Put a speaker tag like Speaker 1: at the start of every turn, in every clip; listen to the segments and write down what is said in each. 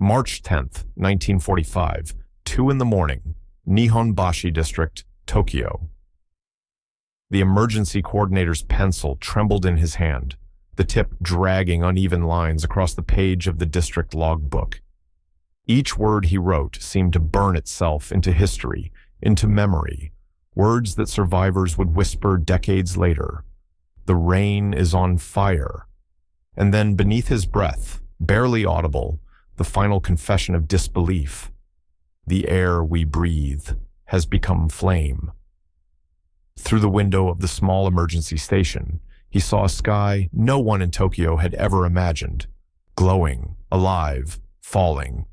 Speaker 1: March 10th, 1945, 2 in the morning, Nihonbashi District, Tokyo. The emergency coordinator's pencil trembled in his hand, the tip dragging uneven lines across the page of the district logbook. Each word he wrote seemed to burn itself into history, into memory, words that survivors would whisper decades later. The rain is on fire. And then beneath his breath, barely audible, the final confession of disbelief. The air we breathe has become flame. Through the window of the small emergency station, he saw a sky no one in Tokyo had ever imagined, glowing, alive, falling.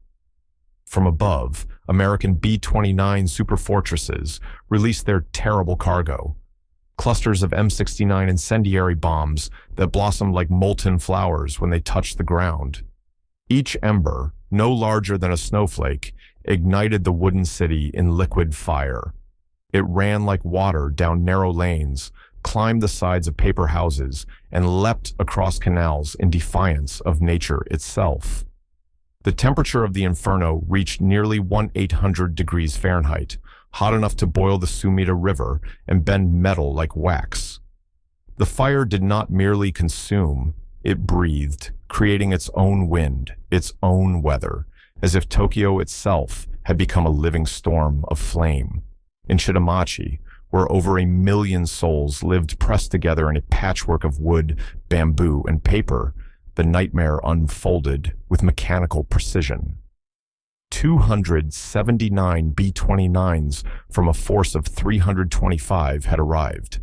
Speaker 1: From above, American B-29 superfortresses released their terrible cargo, clusters of M69 incendiary bombs that blossomed like molten flowers when they touched the ground. Each ember, no larger than a snowflake, ignited the wooden city in liquid fire. It ran like water down narrow lanes, climbed the sides of paper houses, and leapt across canals in defiance of nature itself. The temperature of the inferno reached nearly 1800 degrees Fahrenheit, hot enough to boil the Sumida River and bend metal like wax. The fire did not merely consume, it breathed, creating its own wind, its own weather, as if Tokyo itself had become a living storm of flame. In Shitamachi, where over 1 million souls lived pressed together in a patchwork of wood, bamboo, and paper, the nightmare unfolded with mechanical precision. 279 B-29s from a force of 325 had arrived.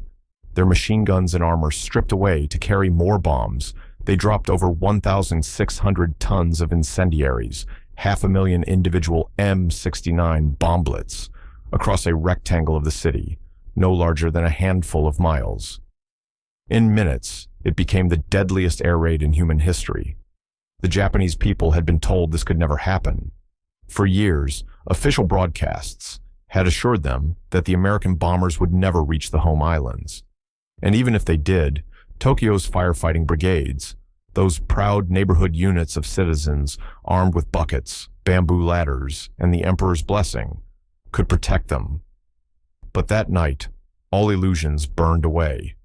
Speaker 1: Their machine guns and armor stripped away to carry more bombs, they dropped over 1,600 tons of incendiaries, 500,000 individual M69 bomblets, across a rectangle of the city, no larger than a handful of miles. In minutes, it became the deadliest air raid in human history. The Japanese people had been told this could never happen. For years, official broadcasts had assured them that the American bombers would never reach the home islands. And even if they did, Tokyo's firefighting brigades, those proud neighborhood units of citizens armed with buckets, bamboo ladders, and the emperor's blessing, could protect them. But that night, all illusions burned away.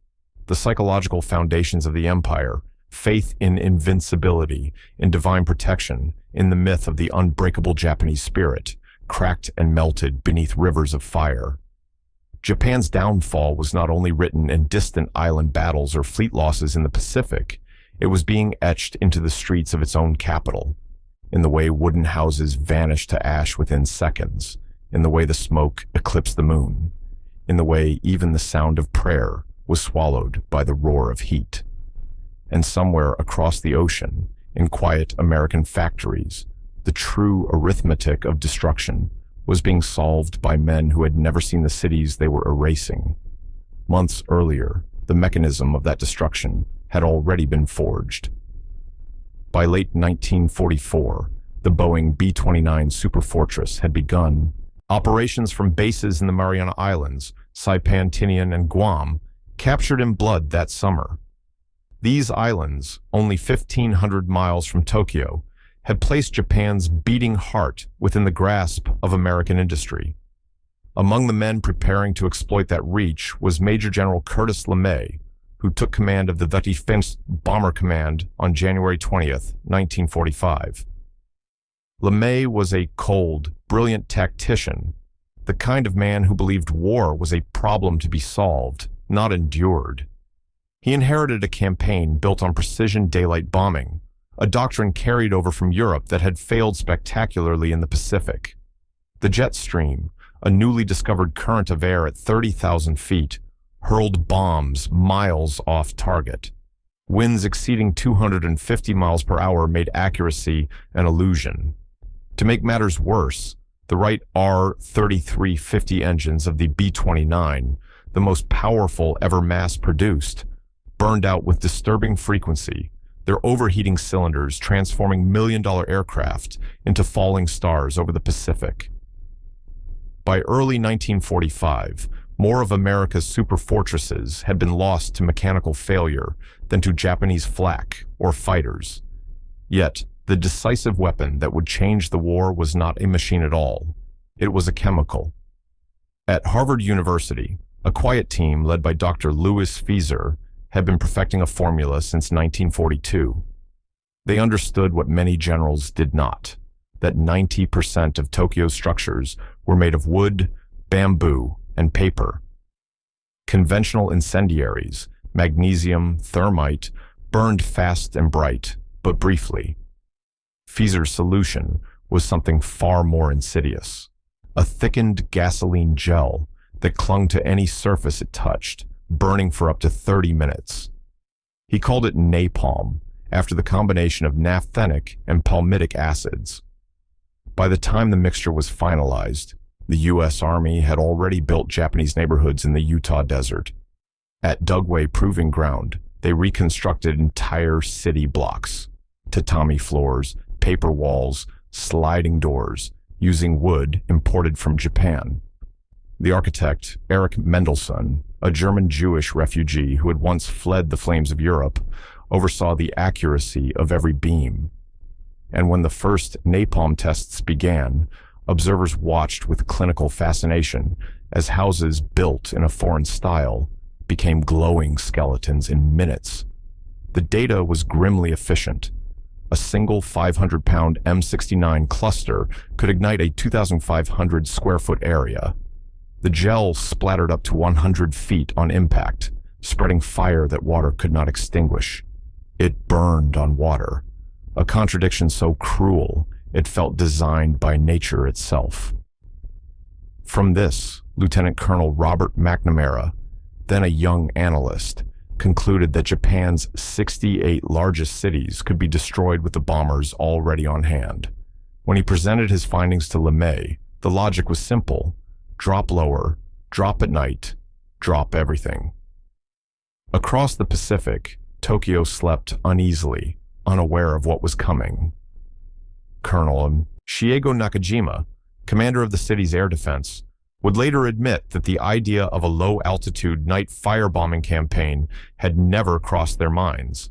Speaker 1: The psychological foundations of the empire, faith in invincibility, in divine protection, in the myth of the unbreakable Japanese spirit, cracked and melted beneath rivers of fire. Japan's downfall was not only written in distant island battles or fleet losses in the Pacific, it was being etched into the streets of its own capital, in the way wooden houses vanished to ash within seconds, in the way the smoke eclipsed the moon, in the way even the sound of prayer was swallowed by the roar of heat. And somewhere across the ocean, in quiet American factories, the true arithmetic of destruction was being solved by men who had never seen the cities they were erasing. Months earlier, the mechanism of that destruction had already been forged. By late 1944, the Boeing B-29 Superfortress had begun. Operations from bases in the Mariana Islands, Saipan, Tinian, and Guam, captured in blood that summer. These islands, only 1,500 miles from Tokyo, had placed Japan's beating heart within the grasp of American industry. Among the men preparing to exploit that reach was Major General Curtis LeMay, who took command of the Defense Bomber Command on January 20th, 1945. LeMay was a cold, brilliant tactician, the kind of man who believed war was a problem to be solved, not endured. He inherited a campaign built on precision daylight bombing, a doctrine carried over from Europe that had failed spectacularly in the Pacific. The jet stream, a newly discovered current of air at 30,000 feet, hurled bombs miles off target. Winds exceeding 250 miles per hour made accuracy an illusion. To make matters worse, the Wright R-3350 engines of the B-29, the most powerful ever mass-produced, burned out with disturbing frequency, their overheating cylinders transforming million-dollar aircraft into falling stars over the Pacific. By early 1945, more of America's superfortresses had been lost to mechanical failure than to Japanese flak or fighters. Yet, The decisive weapon that would change the war was not a machine at all. It was a chemical. At Harvard University, a quiet team led by Dr. Louis Fieser had been perfecting a formula since 1942. They understood what many generals did not, that 90% of Tokyo's structures were made of wood, bamboo, and paper. Conventional incendiaries, magnesium, thermite, burned fast and bright, but briefly. Fieser's solution was something far more insidious. A thickened gasoline gel that clung to any surface it touched, burning for up to 30 minutes. He called it napalm, after the combination of naphthenic and palmitic acids. By the time the mixture was finalized, the U.S. Army had already built Japanese neighborhoods in the Utah desert. At Dugway Proving Ground, they reconstructed entire city blocks, tatami floors, paper walls, sliding doors, using wood imported from Japan. The architect, Erich Mendelssohn, a German Jewish refugee who had once fled the flames of Europe, oversaw the accuracy of every beam. And when the first napalm tests began, observers watched with clinical fascination as houses built in a foreign style became glowing skeletons in minutes. The data was grimly efficient. A single 500-pound M69 cluster could ignite a 2,500 square foot area. The gel splattered up to 100 feet on impact, spreading fire that water could not extinguish. It burned on water, a contradiction so cruel it felt designed by nature itself. From this, Lieutenant Colonel Robert McNamara, then a young analyst, concluded that Japan's 68 largest cities could be destroyed with the bombers already on hand. When he presented his findings to LeMay, the logic was simple: drop lower, drop at night, drop everything. Across the Pacific, Tokyo slept uneasily, unaware of what was coming. Colonel Shiego Nakajima, commander of the city's air defense, would later admit that the idea of a low-altitude night firebombing campaign had never crossed their minds.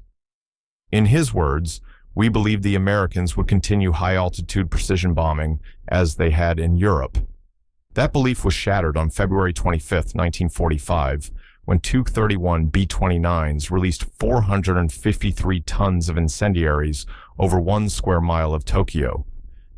Speaker 1: In his words, "We believed the Americans would continue high-altitude precision bombing as they had in Europe." That belief was shattered on February 25, 1945, when 231 B-29s released 453 tons of incendiaries over 1 square mile of Tokyo.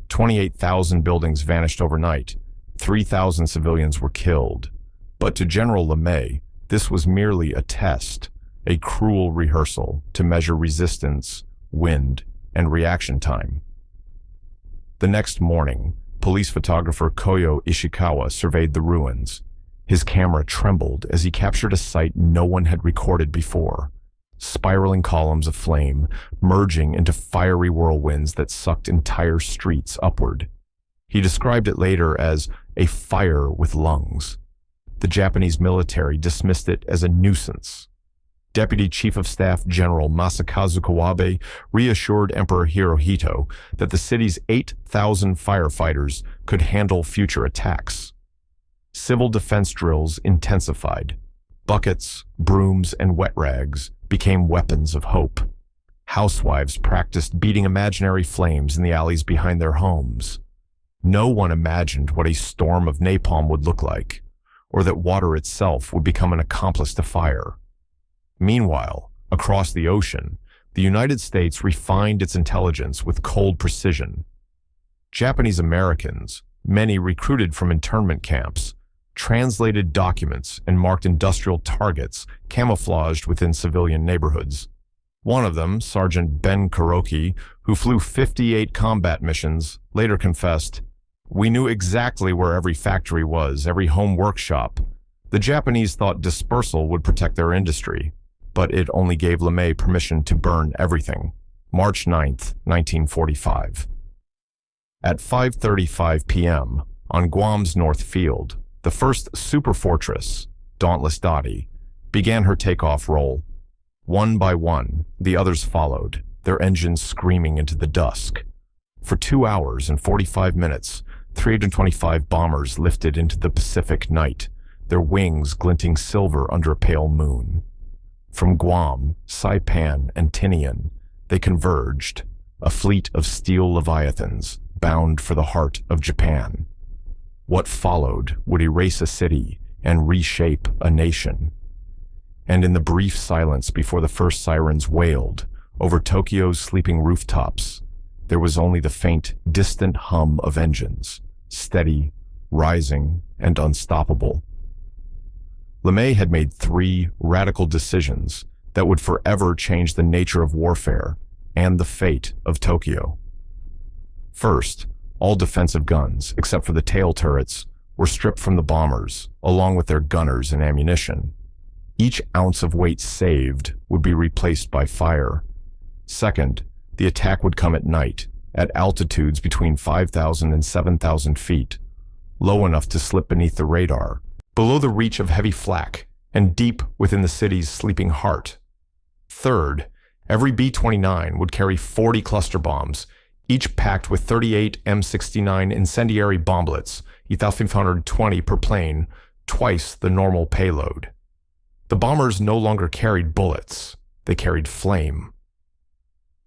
Speaker 1: 28,000 buildings vanished overnight. 3,000 civilians were killed. But to General LeMay, this was merely a test, a cruel rehearsal to measure resistance, wind, and reaction time. The next morning, police photographer Koyo Ishikawa surveyed the ruins. His camera trembled as he captured a sight no one had recorded before: spiraling columns of flame merging into fiery whirlwinds that sucked entire streets upward. He described it later as a fire with lungs. The Japanese military dismissed it as a nuisance. Deputy Chief of Staff General Masakazu Kawabe reassured Emperor Hirohito that the city's 8,000 firefighters could handle future attacks. Civil defense drills intensified. Buckets, brooms, and wet rags became weapons of hope. Housewives practiced beating imaginary flames in the alleys behind their homes. No one imagined what a storm of napalm would look like, or that water itself would become an accomplice to fire. Meanwhile, across the ocean, the United States refined its intelligence with cold precision. Japanese Americans, many recruited from internment camps, translated documents and marked industrial targets camouflaged within civilian neighborhoods. One of them, Sergeant Ben Kuroki, who flew 58 combat missions, later confessed, "We knew exactly where every factory was, every home workshop. The Japanese thought dispersal would protect their industry, but it only gave LeMay permission to burn everything." March 9, 1945. At 5:35 p.m., on Guam's North Field, the first superfortress, Dauntless Dottie, began her takeoff roll. One by one, the others followed, their engines screaming into the dusk. For 2 hours and 45 minutes, 325 bombers lifted into the Pacific night, their wings glinting silver under a pale moon. From Guam, Saipan, and Tinian, they converged, a fleet of steel leviathans bound for the heart of Japan. What followed would erase a city and reshape a nation. And in the brief silence before the first sirens wailed over Tokyo's sleeping rooftops, there was only the faint, distant hum of engines, steady, rising, and unstoppable. LeMay had made 3 radical decisions that would forever change the nature of warfare and the fate of Tokyo. First, all defensive guns, except for the tail turrets, were stripped from the bombers, along with their gunners and ammunition. Each ounce of weight saved would be replaced by fire. Second, the attack would come at night, at altitudes between 5,000 and 7,000 feet, low enough to slip beneath the radar, below the reach of heavy flak, and deep within the city's sleeping heart. Third, every B-29 would carry 40 cluster bombs, each packed with 38 M69 incendiary bomblets, 1,520 per plane, twice the normal payload. The bombers no longer carried bullets, they carried flame.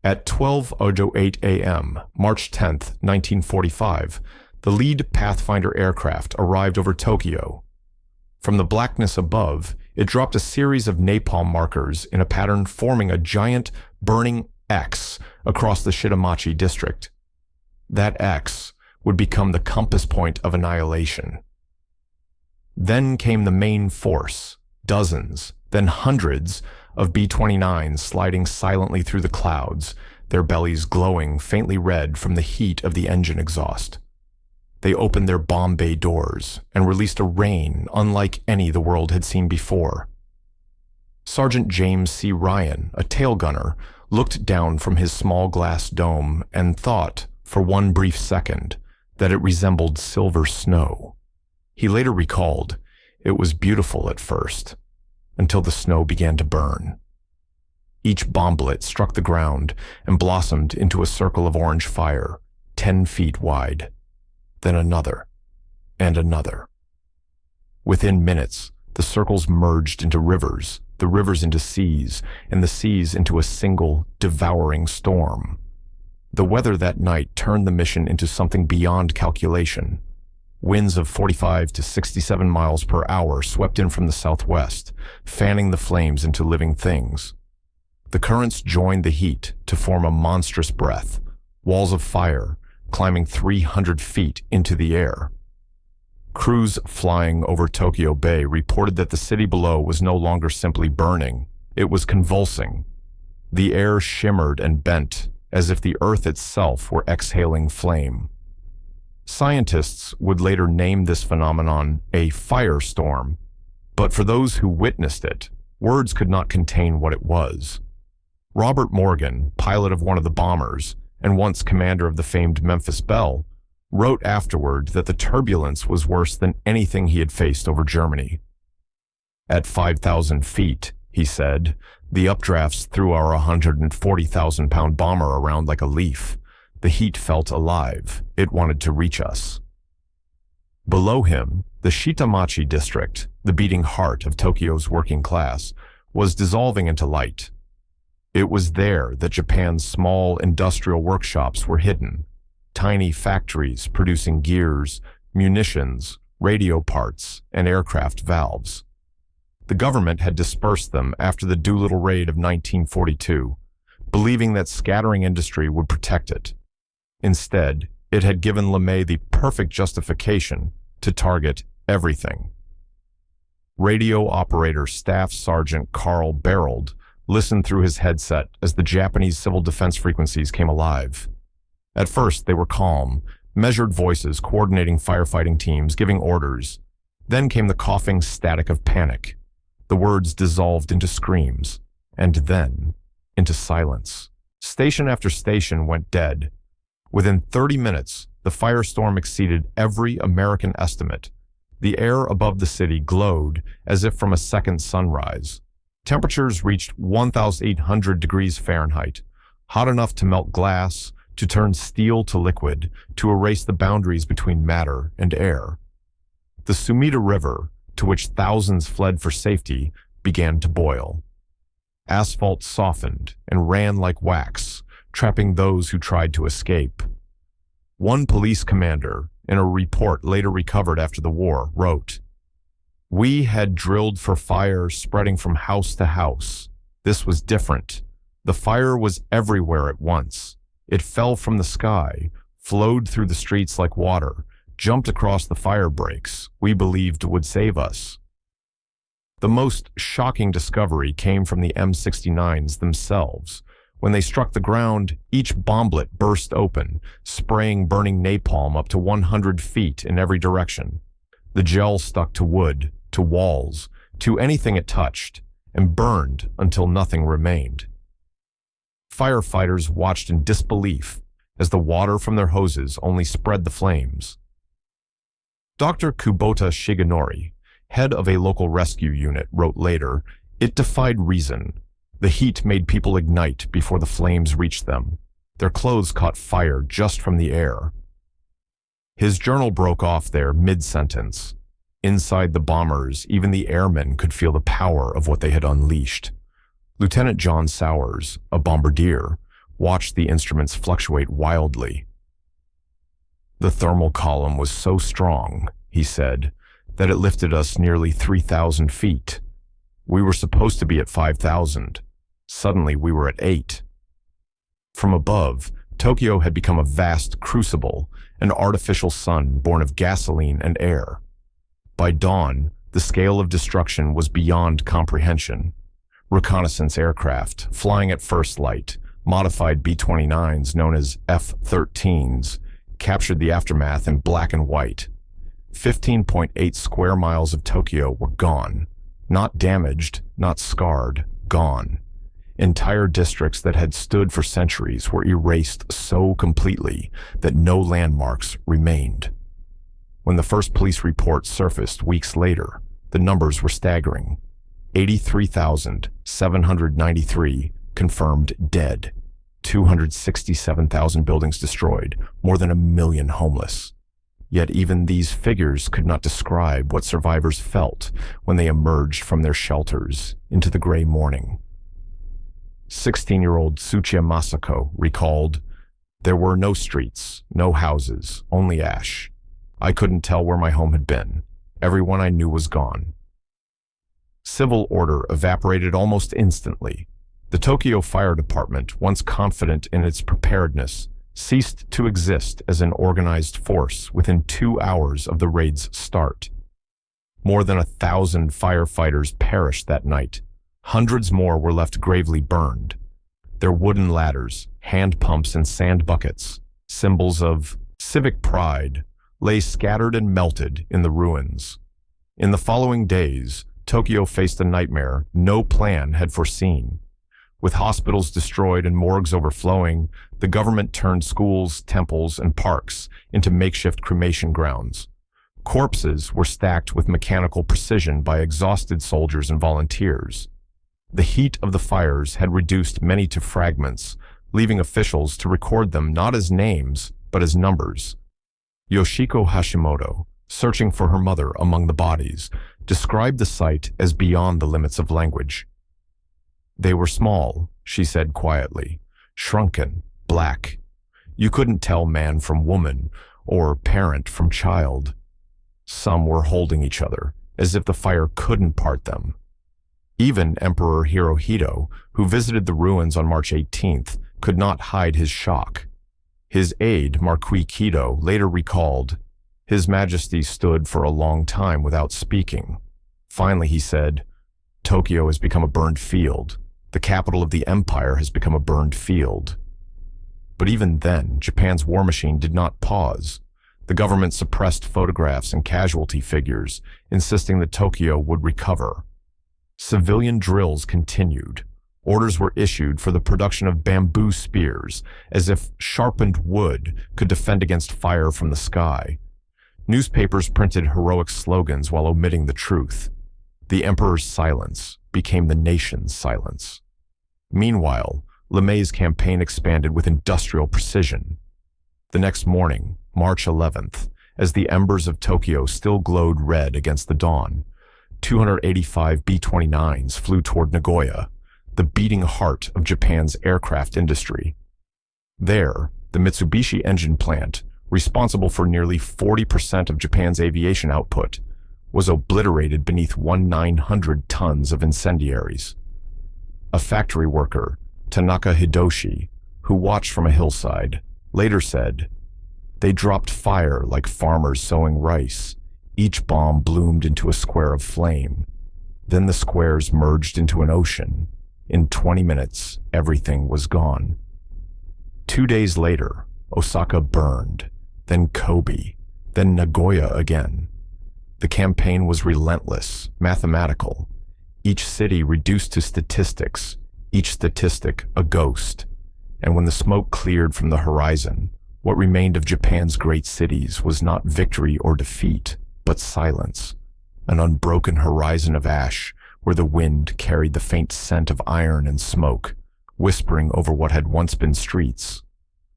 Speaker 1: At 12:08 a.m., March 10, 1945, the lead Pathfinder aircraft arrived over Tokyo. From the blackness above, it dropped a series of napalm markers in a pattern forming a giant, burning X across the Shitamachi district. That X would become the compass point of annihilation. Then came the main force, dozens, then hundreds of B-29s sliding silently through the clouds, their bellies glowing faintly red from the heat of the engine exhaust. They opened their bomb bay doors and released a rain unlike any the world had seen before. Sergeant James C. Ryan, a tail gunner, looked down from his small glass dome and thought, for one brief second, that it resembled silver snow. He later recalled, it was beautiful at first, until the snow began to burn. Each bomblet struck the ground and blossomed into a circle of orange fire, 10 feet wide. Then another, and another. Within minutes, the circles merged into rivers, the rivers into seas, and the seas into a single, devouring storm. The weather that night turned the mission into something beyond calculation. Winds of 45 to 67 miles per hour swept in from the southwest, fanning the flames into living things. The currents joined the heat to form a monstrous breath, walls of fire, climbing 300 feet into the air. Crews flying over Tokyo Bay reported that the city below was no longer simply burning, it was convulsing. The air shimmered and bent, as if the earth itself were exhaling flame. Scientists would later name this phenomenon a firestorm, but for those who witnessed it, words could not contain what it was. Robert Morgan, pilot of one of the bombers, and once commander of the famed Memphis Belle, wrote afterward that the turbulence was worse than anything he had faced over Germany. At 5,000 feet, he said, the updrafts threw our 140,000-pound bomber around like a leaf. The heat felt alive. It wanted to reach us. Below him, the Shitamachi district, the beating heart of Tokyo's working class, was dissolving into light. It was there that Japan's small industrial workshops were hidden, tiny factories producing gears, munitions, radio parts, and aircraft valves. The government had dispersed them after the Doolittle raid of 1942, believing that scattering industry would protect it. Instead, it had given LeMay the perfect justification to target everything. Radio operator Staff Sergeant Carl Barold listened through his headset as the Japanese civil defense frequencies came alive. At first, they were calm, measured voices coordinating firefighting teams, giving orders. Then came the coughing static of panic. The words dissolved into screams, and then into silence. Station after station went dead. Within 30 minutes, the firestorm exceeded every American estimate. The air above the city glowed as if from a second sunrise. Temperatures reached 1,800 degrees Fahrenheit, hot enough to melt glass, to turn steel to liquid, to erase the boundaries between matter and air. The Sumida River, to which thousands fled for safety, began to boil. Asphalt softened and ran like wax, trapping those who tried to escape. One police commander, in a report later recovered after the war, wrote, "We had drilled for fire spreading from house to house. This was different. The fire was everywhere at once. It fell from the sky, flowed through the streets like water, jumped across the fire breaks we believed would save us." The most shocking discovery came from the M69s themselves. When they struck the ground, each bomblet burst open, spraying burning napalm up to 100 feet in every direction. The gel stuck to wood, to walls, to anything it touched, and burned until nothing remained. Firefighters watched in disbelief as the water from their hoses only spread the flames. Dr. Kubota Shigenori, head of a local rescue unit, wrote later, "It defied reason. The heat made people ignite before the flames reached them. Their clothes caught fire just from the air." His journal broke off there mid-sentence. Inside the bombers, even the airmen could feel the power of what they had unleashed. Lieutenant John Sowers, a bombardier, watched the instruments fluctuate wildly. "The thermal column was so strong," he said, "that it lifted us nearly 3,000 feet. We were supposed to be at 5,000. Suddenly we were at 8. From above, Tokyo had become a vast crucible, an artificial sun born of gasoline and air. By dawn, the scale of destruction was beyond comprehension. Reconnaissance aircraft, flying at first light, modified B-29s known as F-13s, captured the aftermath in black and white. 15.8 square miles of Tokyo were gone. Not damaged, not scarred, gone. Entire districts that had stood for centuries were erased so completely that no landmarks remained. When the first police report surfaced weeks later, the numbers were staggering. 83,793 confirmed dead, 267,000 buildings destroyed, more than 1 million homeless. Yet even these figures could not describe what survivors felt when they emerged from their shelters into the gray morning. 16-year-old Tsuchiya Masako recalled, "There were no streets, no houses, only ash. I couldn't tell where my home had been. Everyone I knew was gone." Civil order evaporated almost instantly. The Tokyo Fire Department, once confident in its preparedness, ceased to exist as an organized force within 2 hours of the raid's start. More than 1,000 firefighters perished that night. Hundreds more were left gravely burned. Their wooden ladders, hand pumps, and sand buckets, symbols of civic pride, lay scattered and melted in the ruins. In the following days, Tokyo faced a nightmare no plan had foreseen. With hospitals destroyed and morgues overflowing, the government turned schools, temples, and parks into makeshift cremation grounds. Corpses were stacked with mechanical precision by exhausted soldiers and volunteers. The heat of the fires had reduced many to fragments, leaving officials to record them not as names, but as numbers. Yoshiko Hashimoto, searching for her mother among the bodies, described the sight as beyond the limits of language. "They were small," she said quietly, "shrunken, black. You couldn't tell man from woman, or parent from child. Some were holding each other, as if the fire couldn't part them." Even Emperor Hirohito, who visited the ruins on March 18th, could not hide his shock. His aide, Marquis Kido, later recalled, "His Majesty stood for a long time without speaking. Finally he said, 'Tokyo has become a burned field. The capital of the empire has become a burned field.'" But even then, Japan's war machine did not pause. The government suppressed photographs and casualty figures, insisting that Tokyo would recover. Civilian drills continued. Orders were issued for the production of bamboo spears, as if sharpened wood could defend against fire from the sky. Newspapers printed heroic slogans while omitting the truth. The emperor's silence became the nation's silence. Meanwhile, LeMay's campaign expanded with industrial precision. The next morning, March 11th, as the embers of Tokyo still glowed red against the dawn, 285 B-29s flew toward Nagoya, the beating heart of Japan's aircraft industry. There, the Mitsubishi engine plant, responsible for nearly 40% of Japan's aviation output, was obliterated beneath 1,900 tons of incendiaries. A factory worker, Tanaka Hidoshi, who watched from a hillside, later said, "They dropped fire like farmers sowing rice. Each bomb bloomed into a square of flame. Then the squares merged into an ocean. In 20 minutes, everything was gone." 2 days later, Osaka burned, then Kobe, then Nagoya again. The campaign was relentless, mathematical. Each city reduced to statistics, each statistic a ghost. And when the smoke cleared from the horizon, what remained of Japan's great cities was not victory or defeat, but silence. An unbroken horizon of ash where the wind carried the faint scent of iron and smoke, whispering over what had once been streets.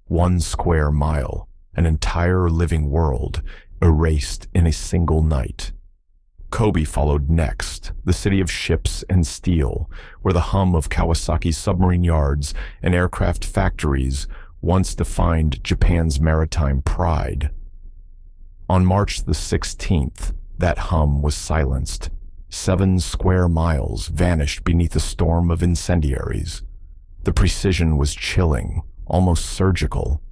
Speaker 1: 1 square mile, an entire living world, erased in a single night. Kobe followed next, the city of ships and steel, where the hum of Kawasaki's submarine yards and aircraft factories once defined Japan's maritime pride. On March the 16th, that hum was silenced. 7 square miles vanished beneath a storm of incendiaries. The precision was chilling, almost surgical.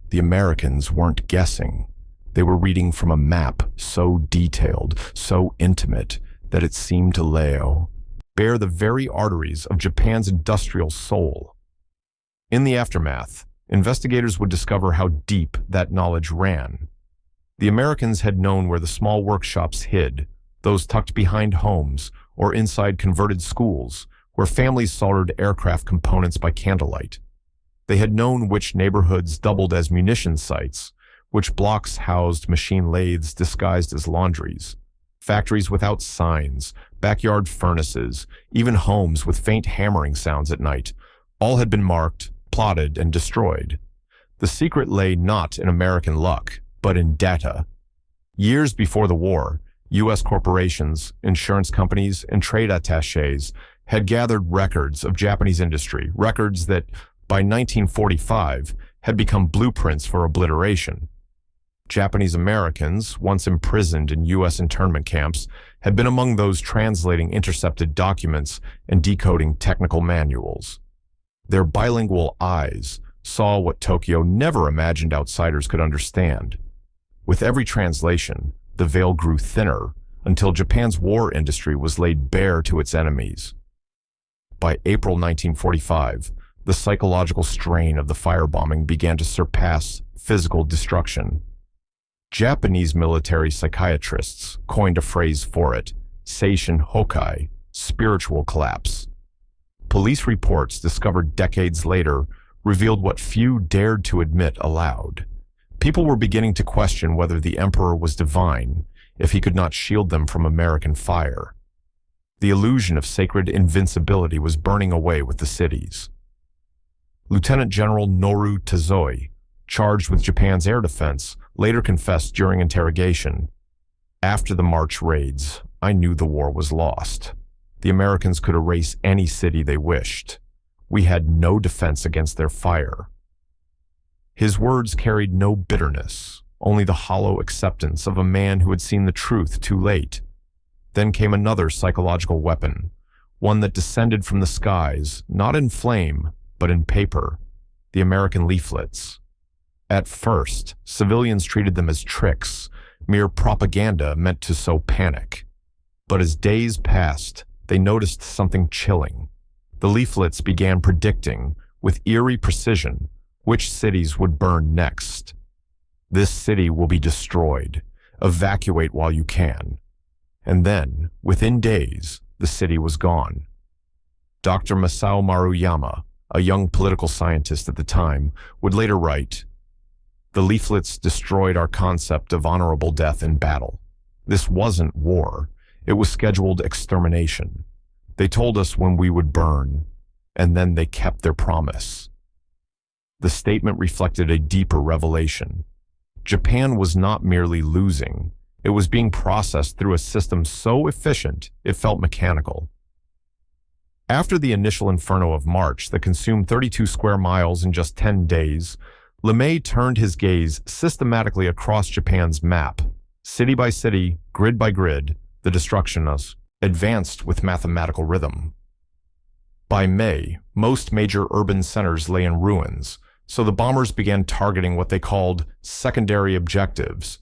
Speaker 1: The Americans weren't guessing. They were reading from a map so detailed, so intimate, that it seemed to bare the very arteries of Japan's industrial soul. In the aftermath, investigators would discover how deep that knowledge ran. The Americans had known where the small workshops hid, those tucked behind homes or inside converted schools, where families soldered aircraft components by candlelight. They had known which neighborhoods doubled as munition sites, which blocks housed machine lathes disguised as laundries, factories without signs, backyard furnaces, even homes with faint hammering sounds at night. All had been marked, plotted, and destroyed. The secret lay not in American luck, but in data. Years before the war, U.S. corporations, insurance companies, and trade attachés had gathered records of Japanese industry, records that, by 1945, had become blueprints for obliteration. Japanese Americans, once imprisoned in U.S. internment camps, had been among those translating intercepted documents and decoding technical manuals. Their bilingual eyes saw what Tokyo never imagined outsiders could understand. With every translation, the veil grew thinner until Japan's war industry was laid bare to its enemies. By April 1945, the psychological strain of the firebombing began to surpass physical destruction. Japanese military psychiatrists coined a phrase for it, seishin hokai, spiritual collapse. Police reports discovered decades later revealed what few dared to admit aloud. People were beginning to question whether the emperor was divine if he could not shield them from American fire. The illusion of sacred invincibility was burning away with the cities. Lieutenant General Noru Tazoi, charged with Japan's air defense, later confessed during interrogation, "After the March raids, I knew the war was lost. The Americans could erase any city they wished. We had no defense against their fire." His words carried no bitterness, only the hollow acceptance of a man who had seen the truth too late. Then came another psychological weapon, one that descended from the skies, not in flame, but in paper, the American leaflets. At first, civilians treated them as tricks, mere propaganda meant to sow panic. But as days passed, they noticed something chilling. The leaflets began predicting, with eerie precision, which cities would burn next. "This city will be destroyed. Evacuate while you can." And then, within days, the city was gone. Dr. Masao Maruyama, a young political scientist at the time, would later write, "The leaflets destroyed our concept of honorable death in battle. This wasn't war. It was scheduled extermination. They told us when we would burn, and then they kept their promise." The statement reflected a deeper revelation. Japan was not merely losing. It was being processed through a system so efficient it felt mechanical. After the initial inferno of March that consumed 32 square miles in just 10 days, LeMay turned his gaze systematically across Japan's map. City by city, grid by grid, the destruction advanced with mathematical rhythm. By May, most major urban centers lay in ruins, so the bombers began targeting what they called secondary objectives,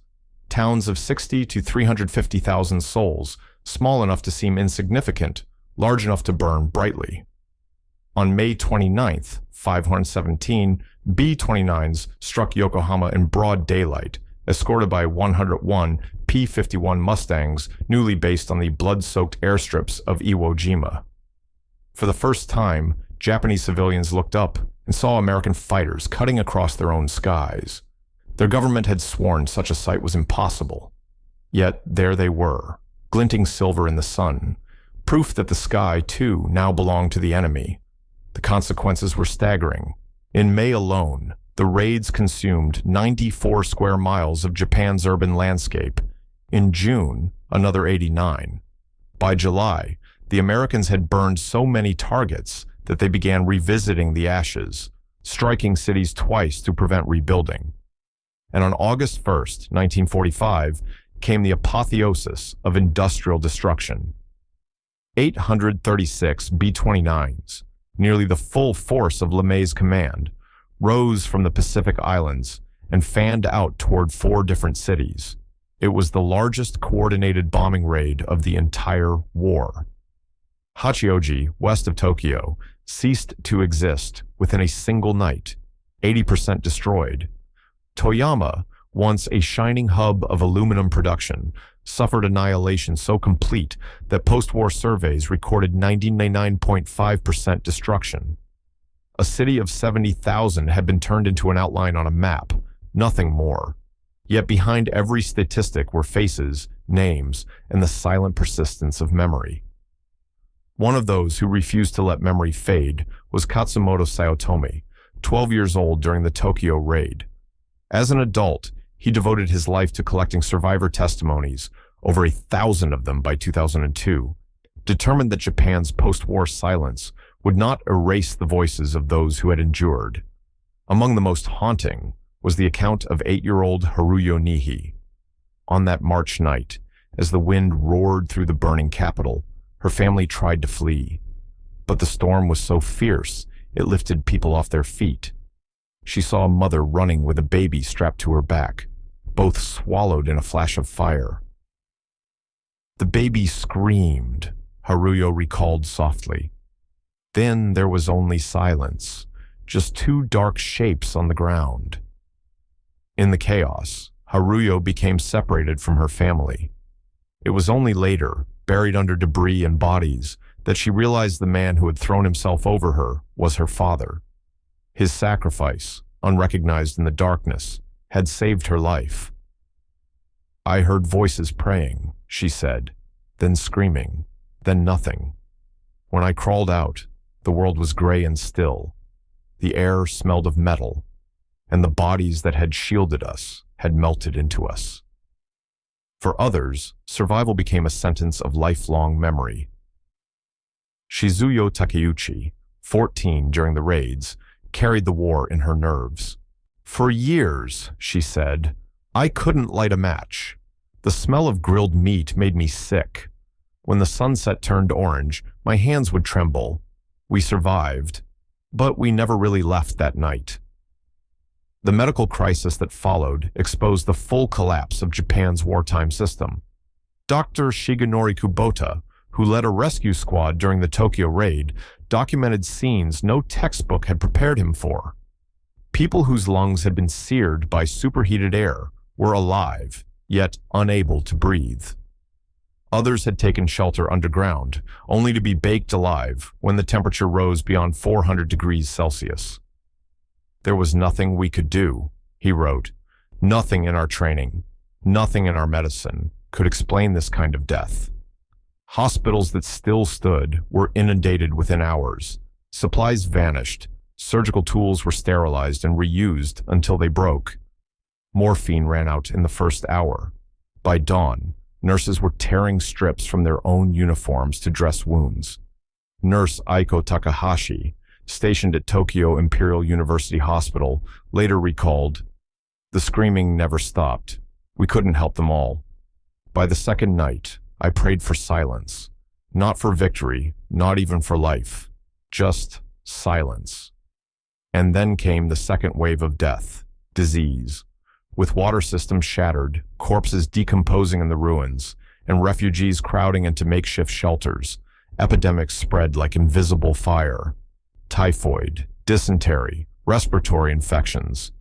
Speaker 1: towns of 60 to 350,000 souls, small enough to seem insignificant, large enough to burn brightly. On May 29th, 517, B-29s struck Yokohama in broad daylight, escorted by 101 P-51 Mustangs newly based on the blood-soaked airstrips of Iwo Jima. For the first time, Japanese civilians looked up and saw American fighters cutting across their own skies. Their government had sworn such a sight was impossible. Yet there they were, glinting silver in the sun, proof that the sky, too, now belonged to the enemy. The consequences were staggering. In May alone, the raids consumed 94 square miles of Japan's urban landscape. In June, another 89. By July, the Americans had burned so many targets that they began revisiting the ashes, striking cities twice to prevent rebuilding. And on August 1st, 1945, came the apotheosis of industrial destruction. 836 B-29s, nearly the full force of LeMay's command, rose from the Pacific Islands and fanned out toward 4 different cities. It was the largest coordinated bombing raid of the entire war. Hachioji, west of Tokyo, ceased to exist within a single night, 80% destroyed. Toyama, once a shining hub of aluminum production, suffered annihilation so complete that post-war surveys recorded 99.5% destruction. A city of 70,000 had been turned into an outline on a map, nothing more. Yet behind every statistic were faces, names, and the silent persistence of memory. One of those who refused to let memory fade was Katsumoto Sayotomi, 12 years old during the Tokyo raid. As an adult, he devoted his life to collecting survivor testimonies, over 1,000 of them by 2002, determined that Japan's post-war silence would not erase the voices of those who had endured. Among the most haunting was the account of 8-year-old Haruyo Nihi. On that March night, as the wind roared through the burning capital, her family tried to flee. But the storm was so fierce, it lifted people off their feet. She saw a mother running with a baby strapped to her back, both swallowed in a flash of fire. The baby screamed, Haruyo recalled softly. Then there was only silence, just 2 dark shapes on the ground. In the chaos, Haruyo became separated from her family. It was only later, buried under debris and bodies, that she realized the man who had thrown himself over her was her father. His sacrifice, unrecognized in the darkness, had saved her life. I heard voices praying, she said, then screaming, then nothing. When I crawled out, the world was gray and still. The air smelled of metal, and the bodies that had shielded us had melted into us. For others, survival became a sentence of lifelong memory. Shizuyo Takeuchi, 14 during the raids, carried the war in her nerves. For years, she said, I couldn't light a match. The smell of grilled meat made me sick. When the sunset turned orange, my hands would tremble. We survived, but we never really left that night. The medical crisis that followed exposed the full collapse of Japan's wartime system. Dr. Shigenori Kubota, who led a rescue squad during the Tokyo raid, documented scenes no textbook had prepared him for. People whose lungs had been seared by superheated air were alive, yet unable to breathe. Others had taken shelter underground, only to be baked alive when the temperature rose beyond 400 degrees Celsius. There was nothing we could do, he wrote. Nothing in our training, nothing in our medicine could explain this kind of death. Hospitals that still stood were inundated within hours. Supplies vanished. Surgical tools were sterilized and reused until they broke. Morphine ran out in the first hour. By dawn, nurses were tearing strips from their own uniforms to dress wounds. Nurse Aiko Takahashi, stationed at Tokyo Imperial University Hospital, later recalled, "The screaming never stopped. We couldn't help them all. By the second night, I prayed for silence. Not for victory, not even for life. Just silence." And then came the second wave of death, disease. With water systems shattered, corpses decomposing in the ruins, and refugees crowding into makeshift shelters, epidemics spread like invisible fire. Typhoid, dysentery, respiratory infections.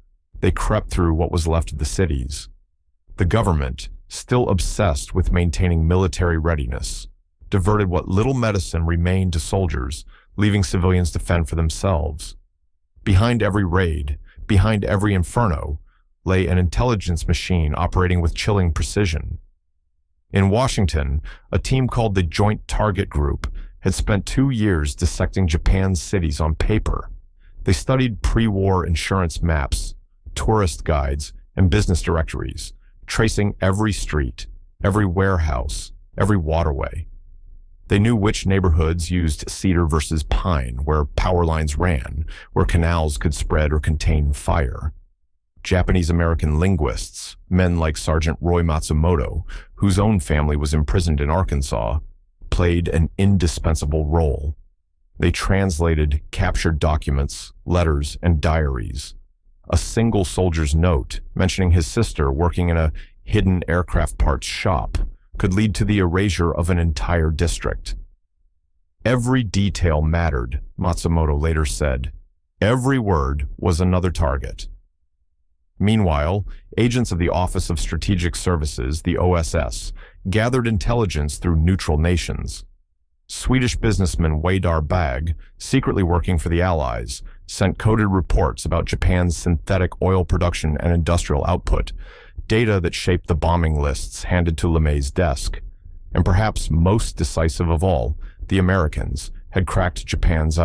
Speaker 1: They crept through what was left of the cities. The government, still obsessed with maintaining military readiness, diverted what little medicine remained to soldiers, leaving civilians to fend for themselves. Behind every raid, behind every inferno, lay an intelligence machine operating with chilling precision. In Washington, a team called the Joint Target Group had spent 2 years dissecting Japan's cities on paper. They studied pre-war insurance maps, tourist guides, and business directories, tracing every street, every warehouse, every waterway. They knew which neighborhoods used cedar versus pine, where power lines ran, where canals could spread or contain fire. Japanese-American linguists, men like Sergeant Roy Matsumoto, whose own family was imprisoned in Arkansas, played an indispensable role. They translated captured documents, letters, and diaries. A single soldier's note mentioning his sister working in a hidden aircraft parts shop could lead to the erasure of an entire district. Every detail mattered, Matsumoto later said. Every word was another target. Meanwhile, agents of the Office of Strategic Services, the OSS, gathered intelligence through neutral nations. Swedish businessman Wadar Bag, secretly working for the Allies, sent coded reports about Japan's synthetic oil production and industrial output, data that shaped the bombing lists handed to LeMay's desk. And perhaps most decisive of all, the Americans had cracked Japan's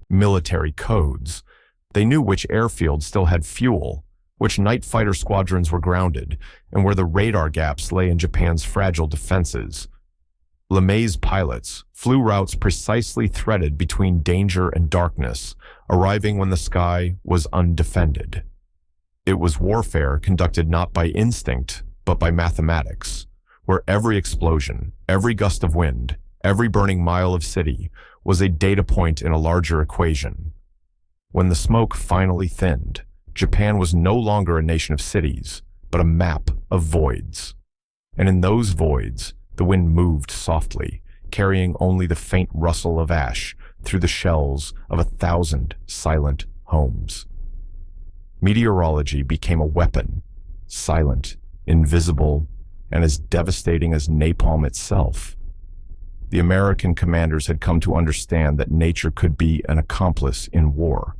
Speaker 1: military codes. They knew which airfields still had fuel, which night fighter squadrons were grounded, and where the radar gaps lay in Japan's fragile defenses. LeMay's pilots flew routes precisely threaded between danger and darkness, arriving when the sky was undefended. It was warfare conducted not by instinct, but by mathematics, where every explosion, every gust of wind, every burning mile of city was a data point in a larger equation. When the smoke finally thinned, Japan was no longer a nation of cities, but a map of voids. And in those voids, the wind moved softly, carrying only the faint rustle of ash through the shells of 1,000 silent homes. Meteorology became a weapon, silent, invisible, and as devastating as napalm itself. The American commanders had come to understand that nature could be an accomplice in war.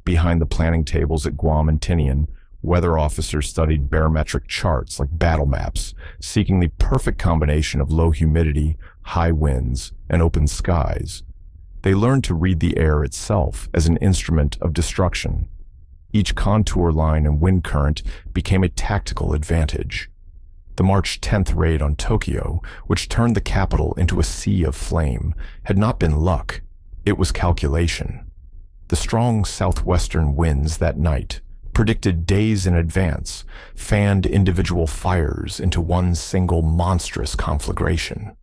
Speaker 1: Behind the planning tables at Guam and Tinian, weather officers studied barometric charts like battle maps, seeking the perfect combination of low humidity, high winds, and open skies. They learned to read the air itself as an instrument of destruction. Each contour line and wind current became a tactical advantage. The March 10th raid on Tokyo, which turned the capital into a sea of flame, had not been luck. It was calculation. The strong southwestern winds that night, predicted days in advance, fanned individual fires into one single monstrous conflagration.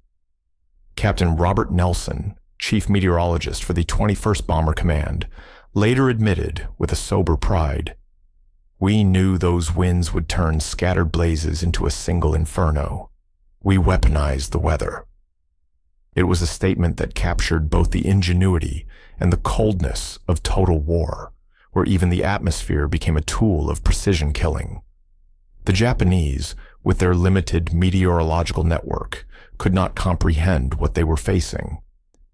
Speaker 1: Captain Robert Nelson, chief meteorologist for the 21st Bomber Command, later admitted with a sober pride, "We knew those winds would turn scattered blazes into a single inferno. We weaponized the weather." It was a statement that captured both the ingenuity and the coldness of total war, where even the atmosphere became a tool of precision killing. The Japanese, with their limited meteorological network, could not comprehend what they were facing.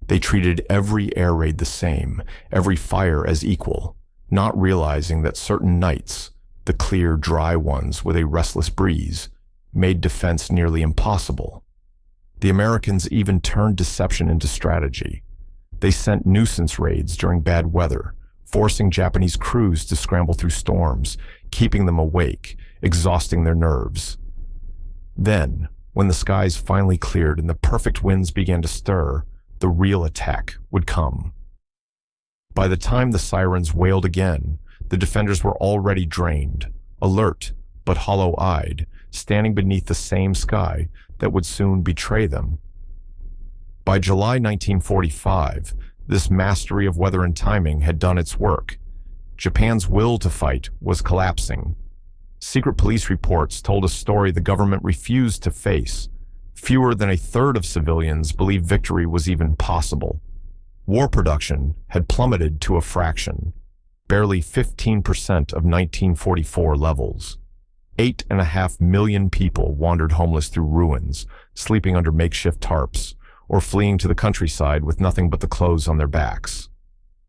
Speaker 1: They treated every air raid the same, every fire as equal, not realizing that certain nights, the clear, dry ones with a restless breeze, made defense nearly impossible. The Americans even turned deception into strategy. They sent nuisance raids during bad weather, forcing Japanese crews to scramble through storms, keeping them awake, exhausting their nerves. Then, when the skies finally cleared and the perfect winds began to stir, the real attack would come. By the time the sirens wailed again, the defenders were already drained, alert but hollow-eyed, standing beneath the same sky that would soon betray them. By July 1945, this mastery of weather and timing had done its work. Japan's will to fight was collapsing. Secret police reports told a story the government refused to face. Fewer than a third of civilians believed victory was even possible. War production had plummeted to a fraction, barely 15% of 1944 levels. 8.5 million people wandered homeless through ruins, sleeping under makeshift tarps, or fleeing to the countryside with nothing but the clothes on their backs.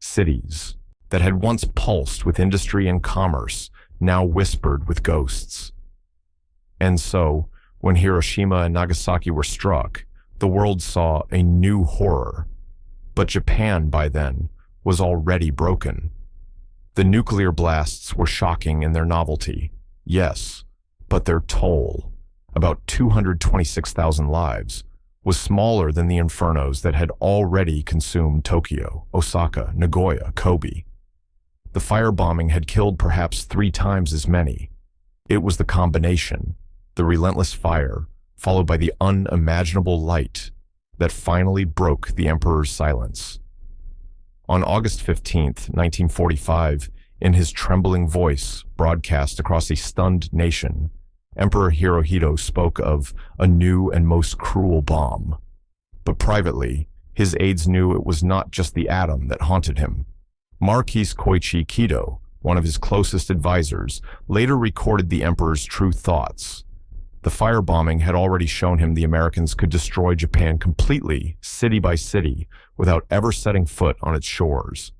Speaker 1: Cities that had once pulsed with industry and commerce now whispered with ghosts. And so, when Hiroshima and Nagasaki were struck, the world saw a new horror. But Japan, by then, was already broken. The nuclear blasts were shocking in their novelty, yes, but their toll, about 226,000 lives, was smaller than the infernos that had already consumed Tokyo, Osaka, Nagoya, Kobe. The firebombing had killed perhaps 3 times as many. It was the combination, the relentless fire, followed by the unimaginable light, that finally broke the emperor's silence. On August 15th, 1945, in his trembling voice broadcast across a stunned nation, Emperor Hirohito spoke of a new and most cruel bomb. But privately, his aides knew it was not just the atom that haunted him. Marquis Koichi Kido, one of his closest advisors, later recorded the emperor's true thoughts. The firebombing had already shown him the Americans could destroy Japan completely, city by city, without ever setting foot on its shores.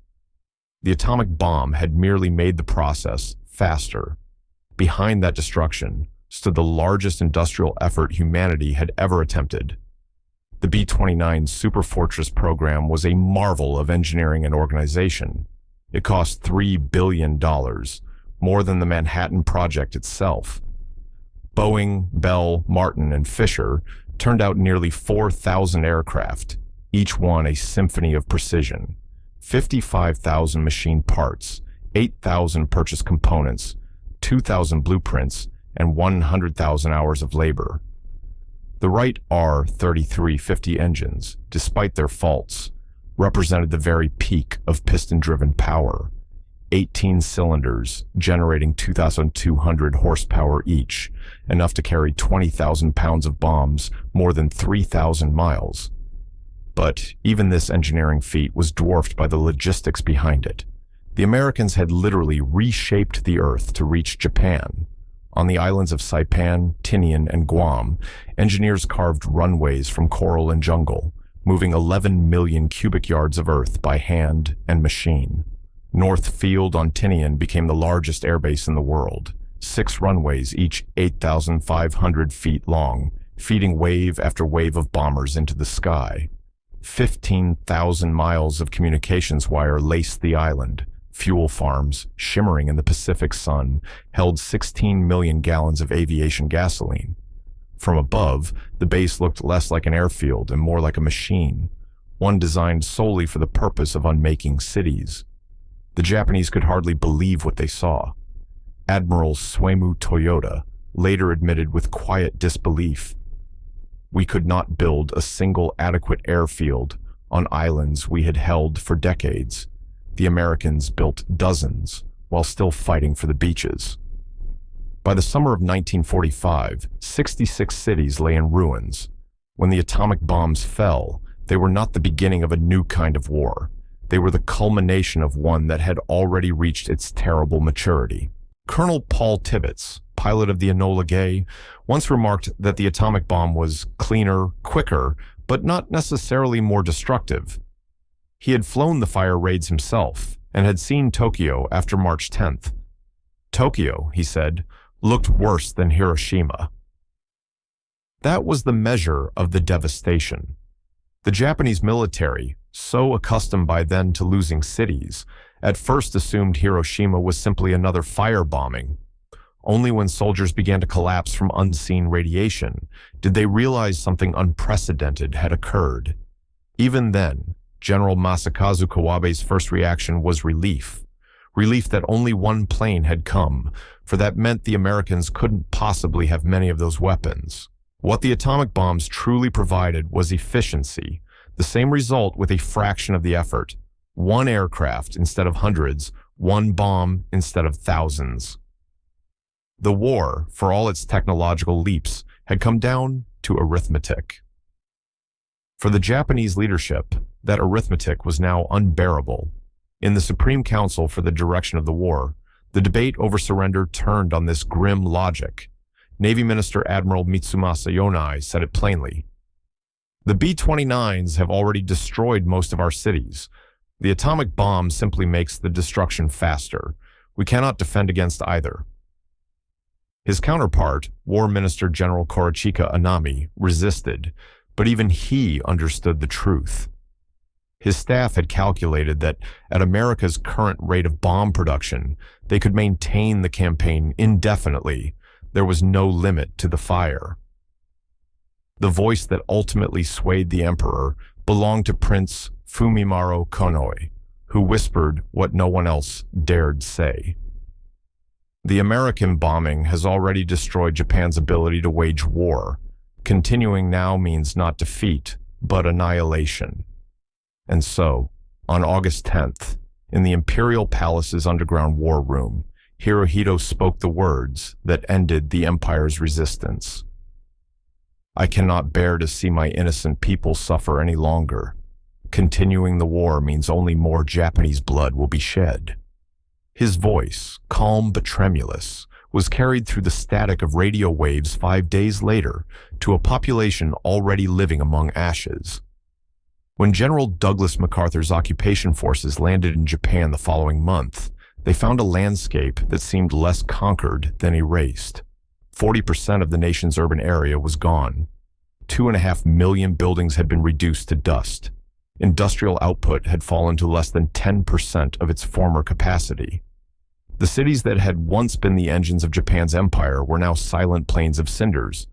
Speaker 1: The atomic bomb had merely made the process faster. Behind that destruction stood the largest industrial effort humanity had ever attempted. The B-29 Superfortress program was a marvel of engineering and organization. It cost $3 billion, more than the Manhattan Project itself. Boeing, Bell, Martin, and Fisher turned out nearly 4,000 aircraft, each one a symphony of precision. 55,000 machined parts, 8,000 purchased components, 2,000 blueprints, and 100,000 hours of labor. The Wright R-3350 engines, despite their faults, represented the very peak of piston-driven power. 18 cylinders, generating 2,200 horsepower each, enough to carry 20,000 pounds of bombs more than 3,000 miles. But even this engineering feat was dwarfed by the logistics behind it. The Americans had literally reshaped the Earth to reach Japan. On the islands of Saipan, Tinian, and Guam, engineers carved runways from coral and jungle, moving 11 million cubic yards of earth by hand and machine. North Field on Tinian became the largest airbase in the world, 6 runways, each 8,500 feet long, feeding wave after wave of bombers into the sky. 15,000 miles of communications wire laced the island. Fuel farms, shimmering in the Pacific sun, held 16 million gallons of aviation gasoline. From above, the base looked less like an airfield and more like a machine, one designed solely for the purpose of unmaking cities. The Japanese could hardly believe what they saw. Admiral Suemu Toyota later admitted with quiet disbelief, "We could not build a single adequate airfield on islands we had held for decades. The Americans built dozens while still fighting for the beaches." By the summer of 1945, 66 cities lay in ruins. When the atomic bombs fell, they were not the beginning of a new kind of war. They were the culmination of one that had already reached its terrible maturity. Colonel Paul Tibbets, pilot of the Enola Gay, once remarked that the atomic bomb was cleaner, quicker, but not necessarily more destructive. He had flown the fire raids himself and had seen Tokyo after March 10th. Tokyo, he said, looked worse than Hiroshima. That was the measure of the devastation. The Japanese military, so accustomed by then to losing cities, at first assumed Hiroshima was simply another firebombing. Only when soldiers began to collapse from unseen radiation did they realize something unprecedented had occurred. Even then, General Masakazu Kawabe's first reaction was relief. Relief that only one plane had come, for that meant the Americans couldn't possibly have many of those weapons. What the atomic bombs truly provided was efficiency, the same result with a fraction of the effort. One aircraft instead of hundreds, one bomb instead of thousands. The war, for all its technological leaps, had come down to arithmetic. For the Japanese leadership, that arithmetic was now unbearable. In the Supreme Council for the direction of the war, the debate over surrender turned on this grim logic. Navy Minister Admiral Mitsumasa Yonai said it plainly. The B-29s have already destroyed most of our cities. The atomic bomb simply makes the destruction faster. We cannot defend against either. His counterpart, War Minister General Korochika Anami, resisted, but even he understood the truth. His staff had calculated that at America's current rate of bomb production, they could maintain the campaign indefinitely. There was no limit to the fire. The voice that ultimately swayed the emperor belonged to Prince Fumimaro Konoe, who whispered what no one else dared say. The American bombing has already destroyed Japan's ability to wage war. Continuing now means not defeat, but annihilation. And so, on August 10th, in the Imperial Palace's underground war room, Hirohito spoke the words that ended the empire's resistance. I cannot bear to see my innocent people suffer any longer. Continuing the war means only more Japanese blood will be shed. His voice, calm but tremulous, was carried through the static of radio waves 5 days later to a population already living among ashes. When General Douglas MacArthur's occupation forces landed in Japan the following month, they found a landscape that seemed less conquered than erased. 40% of the nation's urban area was gone. 2.5 million buildings had been reduced to dust. Industrial output had fallen to less than 10% of its former capacity. The cities that had once been the engines of Japan's empire were now silent plains of cinders.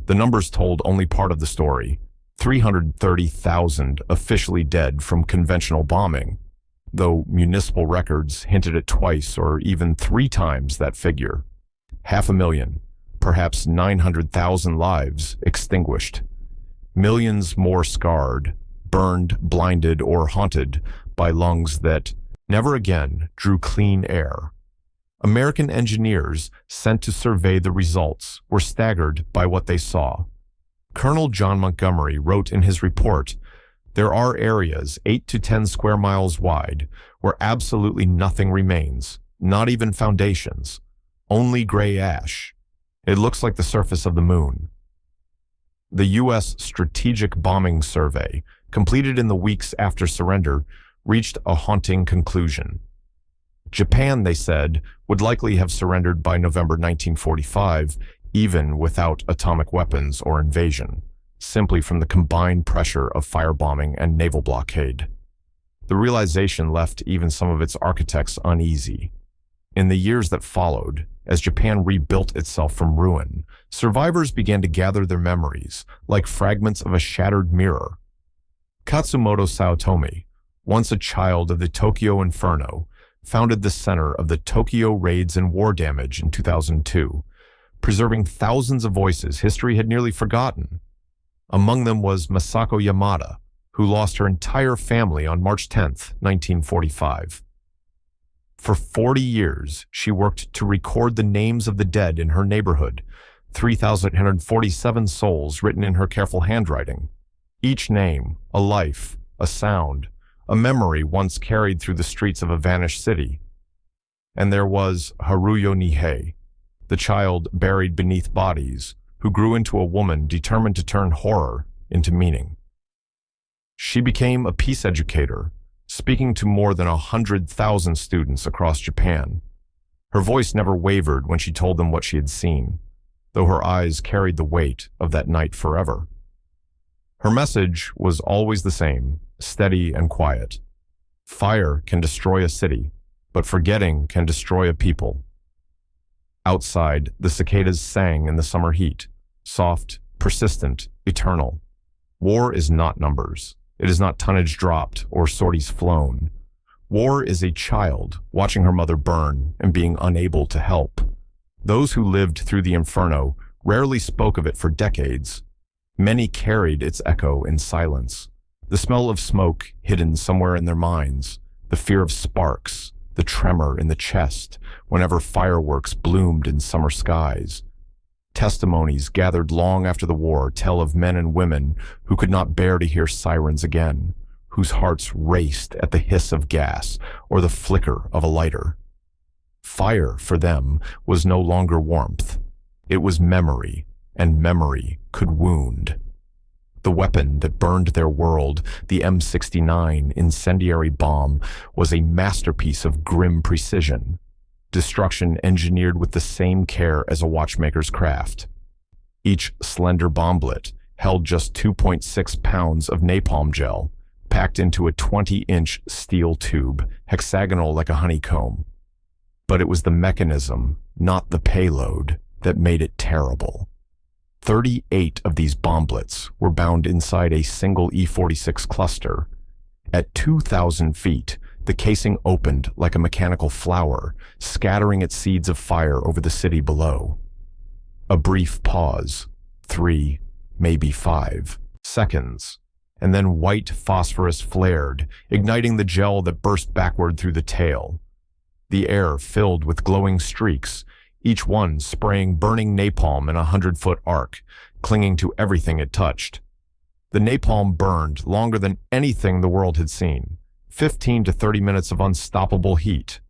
Speaker 1: The numbers told only part of the story. 330,000 officially dead from conventional bombing, though municipal records hinted at twice or even 3 times that figure. 500,000, perhaps 900,000 lives extinguished. Millions more scarred, burned, blinded, or haunted by lungs that never again drew clean air. American engineers sent to survey the results were staggered by what they saw. Colonel John Montgomery wrote in his report, "There are areas 8 to 10 square miles wide where absolutely nothing remains, not even foundations, only gray ash. It looks like the surface of the moon." The U.S. Strategic Bombing Survey, completed in the weeks after surrender, reached a haunting conclusion. Japan, they said, would likely have surrendered by November 1945, even without atomic weapons or invasion, simply from the combined pressure of firebombing and naval blockade. The realization left even some of its architects uneasy. In the years that followed, as Japan rebuilt itself from ruin, survivors began to gather their memories, like fragments of a shattered mirror. Katsumoto Saotomi, once a child of the Tokyo Inferno, founded the center of the Tokyo Raids and War Damage in 2002, preserving thousands of voices history had nearly forgotten. Among them was Masako Yamada, who lost her entire family on March 10, 1945. For 40 years, she worked to record the names of the dead in her neighborhood, 3,847 souls written in her careful handwriting. Each name, a life, a sound, a memory once carried through the streets of a vanished city. And there was Haruyo Nihei, the child buried beneath bodies, who grew into a woman determined to turn horror into meaning. She became a peace educator, speaking to more than 100,000 students across Japan. Her voice never wavered when she told them what she had seen, though her eyes carried the weight of that night forever. Her message was always the same, steady and quiet. Fire can destroy a city, but forgetting can destroy a people. Outside, the cicadas sang in the summer heat, soft, persistent, eternal. War is not numbers. It is not tonnage dropped or sorties flown. War is a child watching her mother burn and being unable to help. Those who lived through the inferno rarely spoke of it for decades. Many carried its echo in silence. The smell of smoke hidden somewhere in their minds, the fear of sparks, the tremor in the chest whenever fireworks bloomed in summer skies. Testimonies gathered long after the war tell of men and women who could not bear to hear sirens again, whose hearts raced at the hiss of gas or the flicker of a lighter. Fire, for them, was no longer warmth. It was memory, and memory could wound. The weapon that burned their world, the M69 incendiary bomb, was a masterpiece of grim precision. Destruction engineered with the same care as a watchmaker's craft. Each slender bomblet held just 2.6 pounds of napalm gel, packed into a 20-inch steel tube, hexagonal like a honeycomb. But it was the mechanism, not the payload, that made it terrible. 38 of these bomblets were bound inside a single E-46 cluster. At 2,000 feet, the casing opened like a mechanical flower, scattering its seeds of fire over the city below. A brief pause, 3, maybe 5 seconds, and then white phosphorus flared, igniting the gel that burst backward through the tail. The air filled with glowing streaks, each one spraying burning napalm in a 100-foot arc, clinging to everything it touched. The napalm burned longer than anything the world had seen, 15 to 30 minutes of unstoppable heat.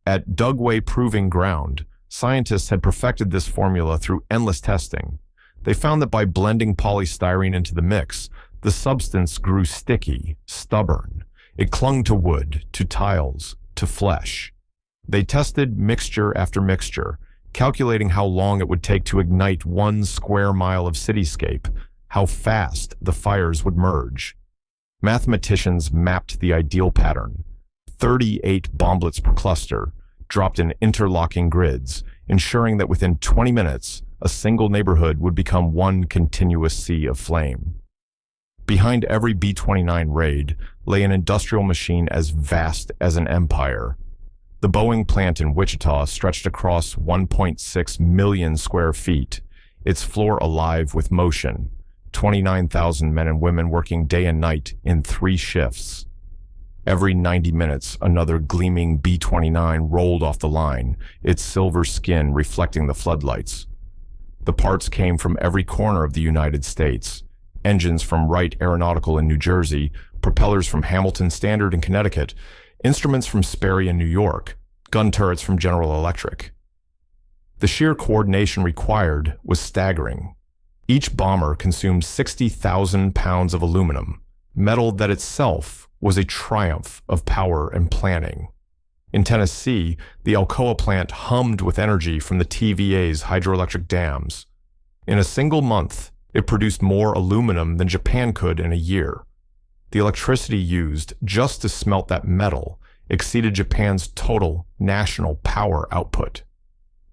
Speaker 1: At Dugway Proving Ground, scientists had perfected this formula through endless testing. They found that by blending polystyrene into the mix, the substance grew sticky, stubborn. It clung to wood, to tiles, to flesh. They tested mixture after mixture, calculating how long it would take to ignite 1 square mile of cityscape, how fast the fires would merge. Mathematicians mapped the ideal pattern: 38 bomblets per cluster, dropped in interlocking grids, ensuring that within 20 minutes, a single neighborhood would become one continuous sea of flame. Behind every B-29 raid lay an industrial machine as vast as an empire. The Boeing plant in Wichita stretched across 1.6 million square feet, its floor alive with motion, 29,000 men and women working day and night in 3 shifts. Every 90 minutes, another gleaming B-29 rolled off the line, its silver skin reflecting the floodlights. The parts came from every corner of the United States: engines from Wright Aeronautical in New Jersey, propellers from Hamilton Standard in Connecticut, instruments from Sperry in New York, gun turrets from General Electric. The sheer coordination required was staggering. Each bomber consumed 60,000 pounds of aluminum, metal that itself was a triumph of power and planning. In Tennessee, the Alcoa plant hummed with energy from the TVA's hydroelectric dams. In a single month, it produced more aluminum than Japan could in a year. The electricity used just to smelt that metal exceeded Japan's total national power output.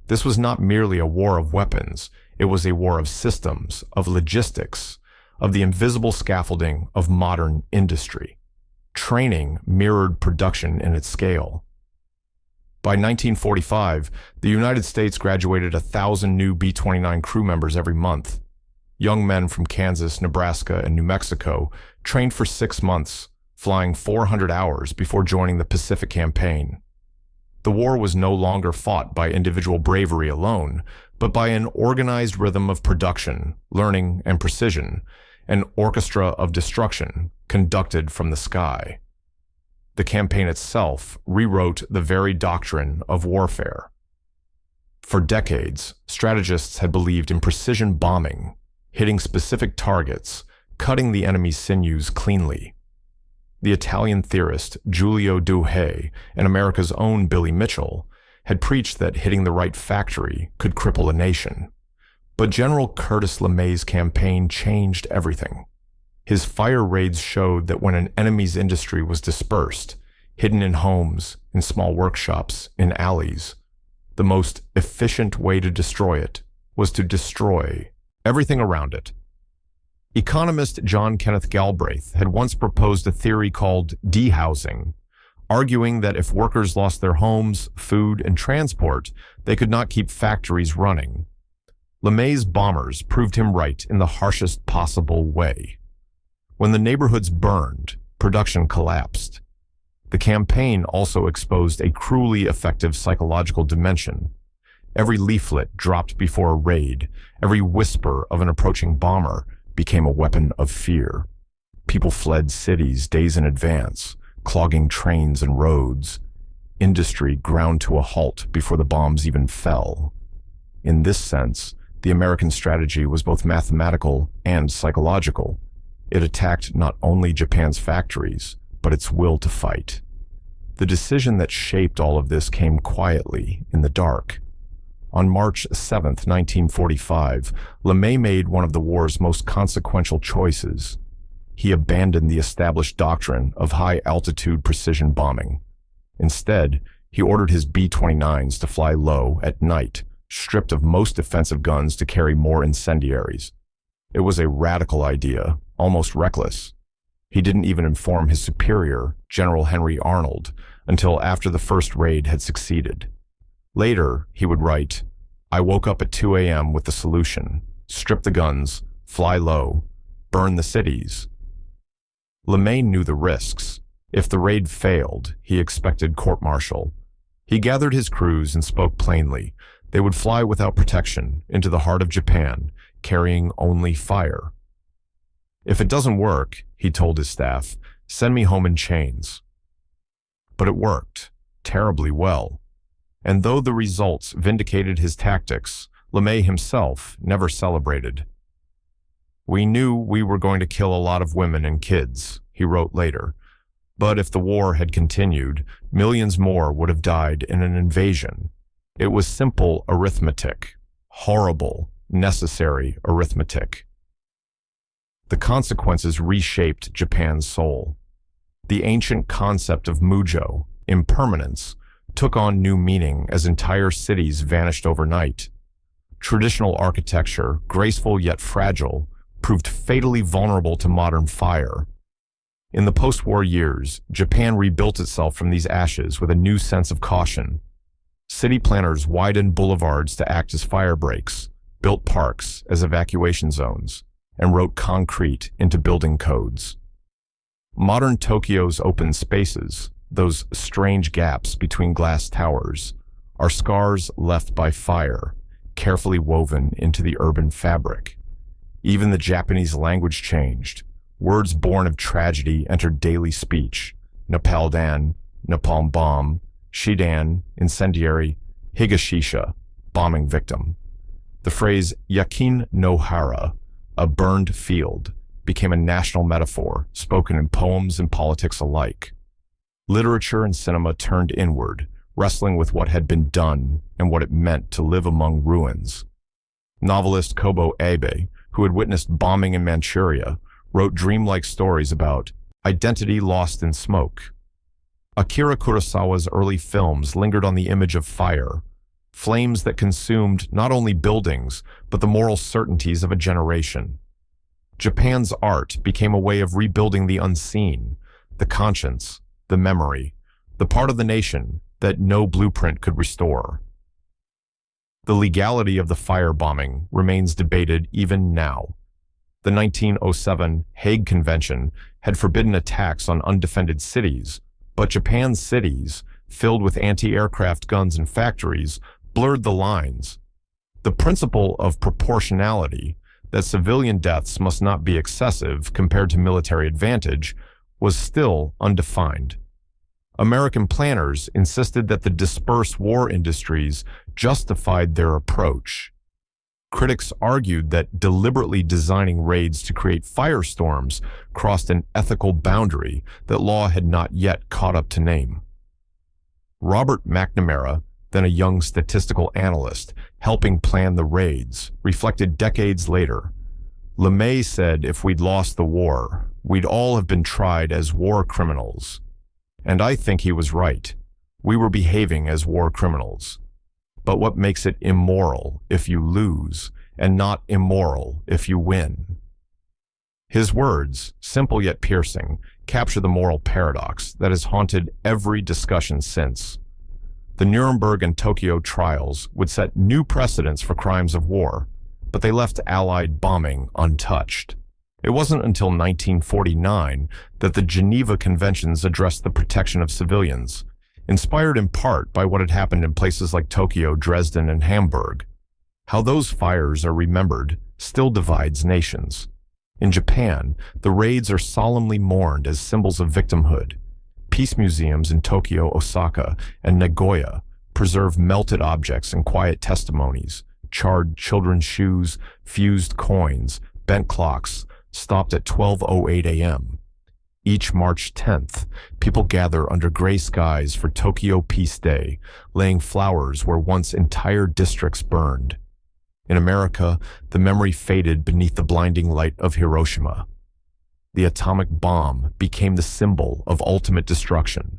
Speaker 1: This was not merely a war of weapons, it was a war of systems, of logistics, of the invisible scaffolding of modern industry. Training mirrored production in its scale. By 1945, the United States graduated 1,000 new B-29 crew members every month. Young men from Kansas, Nebraska, and New Mexico trained for 6 months, flying 400 hours before joining the Pacific Campaign. The war was no longer fought by individual bravery alone, but by an organized rhythm of production, learning, and precision, an orchestra of destruction conducted from the sky. The campaign itself rewrote the very doctrine of warfare. For decades, strategists had believed in precision bombing, hitting specific targets, cutting the enemy's sinews cleanly. The Italian theorist Giulio Douhet and America's own Billy Mitchell had preached that hitting the right factory could cripple a nation. But General Curtis LeMay's campaign changed everything. His fire raids showed that when an enemy's industry was dispersed, hidden in homes, in small workshops, in alleys, the most efficient way to destroy it was to destroy everything around it. Economist John Kenneth Galbraith had once proposed a theory called dehousing, arguing that if workers lost their homes, food, and transport, they could not keep factories running. LeMay's bombers proved him right in the harshest possible way. When the neighborhoods burned, production collapsed. The campaign also exposed a cruelly effective psychological dimension. Every leaflet dropped before a raid, every whisper of an approaching bomber became a weapon of fear. People fled cities days in advance, clogging trains and roads. Industry ground to a halt before the bombs even fell. In this sense, the American strategy was both mathematical and psychological. It attacked not only Japan's factories, but its will to fight. The decision that shaped all of this came quietly, in the dark. On March 7, 1945, LeMay made one of the war's most consequential choices. He abandoned the established doctrine of high-altitude precision bombing. Instead, he ordered his B-29s to fly low at night, stripped of most defensive guns to carry more incendiaries. It was a radical idea, almost reckless. He didn't even inform his superior, General Henry Arnold, until after the first raid had succeeded. Later, he would write, "I woke up at 2 a.m. with the solution: strip the guns, fly low, burn the cities." LeMay knew the risks. If the raid failed, he expected court-martial. He gathered his crews and spoke plainly. They would fly without protection into the heart of Japan, carrying only fire. "If it doesn't work," he told his staff, "send me home in chains." But it worked, terribly well. And though the results vindicated his tactics, LeMay himself never celebrated. "We knew we were going to kill a lot of women and kids," he wrote later. "But if the war had continued, millions more would have died in an invasion. It was simple arithmetic, horrible, necessary arithmetic." The consequences reshaped Japan's soul. The ancient concept of mujo, impermanence, took on new meaning as entire cities vanished overnight. Traditional architecture, graceful yet fragile, proved fatally vulnerable to modern fire. In the post-war years, Japan rebuilt itself from these ashes with a new sense of caution. City planners widened boulevards to act as fire breaks, built parks as evacuation zones, and wrote concrete into building codes. Modern Tokyo's open spaces, those strange gaps between glass towers, are scars left by fire, carefully woven into the urban fabric. Even the Japanese language changed. Words born of tragedy entered daily speech: napalm, napalm bomb, shidan, incendiary, higashisha, bombing victim. The phrase yakin no hara, a burned field, became a national metaphor spoken in poems and politics alike. Literature and cinema turned inward, wrestling with what had been done and what it meant to live among ruins. Novelist Kobo Abe, who had witnessed bombing in Manchuria, wrote dreamlike stories about identity lost in smoke. Akira Kurosawa's early films lingered on the image of fire, flames that consumed not only buildings, but the moral certainties of a generation. Japan's art became a way of rebuilding the unseen, the conscience, the memory, the part of the nation that no blueprint could restore. The legality of the firebombing remains debated even now. The 1907 Hague Convention had forbidden attacks on undefended cities, but Japan's cities, filled with anti-aircraft guns and factories, blurred the lines. The principle of proportionality, that civilian deaths must not be excessive compared to military advantage, was still undefined. American planners insisted that the dispersed war industries justified their approach. Critics argued that deliberately designing raids to create firestorms crossed an ethical boundary that law had not yet caught up to name. Robert McNamara, then a young statistical analyst helping plan the raids, reflected decades later. LeMay said if we'd lost the war, we'd all have been tried as war criminals. And I think he was right. We were behaving as war criminals. But what makes it immoral if you lose, and not immoral if you win? His words, simple yet piercing, capture the moral paradox that has haunted every discussion since. The Nuremberg and Tokyo trials would set new precedents for crimes of war, but they left Allied bombing untouched. It wasn't until 1949 that the Geneva Conventions addressed the protection of civilians, inspired in part by what had happened in places like Tokyo, Dresden, and Hamburg. How those fires are remembered still divides nations. In Japan, the raids are solemnly mourned as symbols of victimhood. Peace museums in Tokyo, Osaka, and Nagoya preserve melted objects and quiet testimonies, charred children's shoes, fused coins, bent clocks, stopped at 12:08 a.m. Each March 10th, people gather under gray skies for Tokyo Peace Day, laying flowers where once entire districts burned. In America, the memory faded beneath the blinding light of Hiroshima. The atomic bomb became the symbol of ultimate destruction,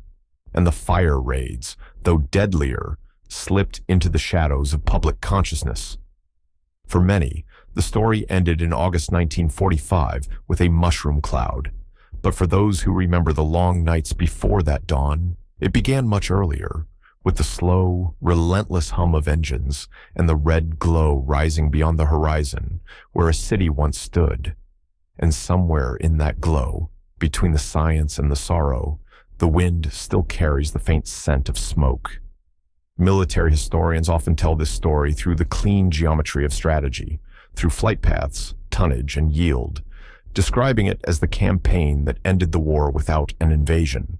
Speaker 1: and the fire raids, though deadlier, slipped into the shadows of public consciousness. For many, the story ended in August 1945 with a mushroom cloud. But for those who remember the long nights before that dawn, it began much earlier, with the slow, relentless hum of engines and the red glow rising beyond the horizon where a city once stood. And somewhere in that glow, between the science and the sorrow, the wind still carries the faint scent of smoke. Military historians often tell this story through the clean geometry of strategy, through flight paths, tonnage, and yield, describing it as the campaign that ended the war without an invasion.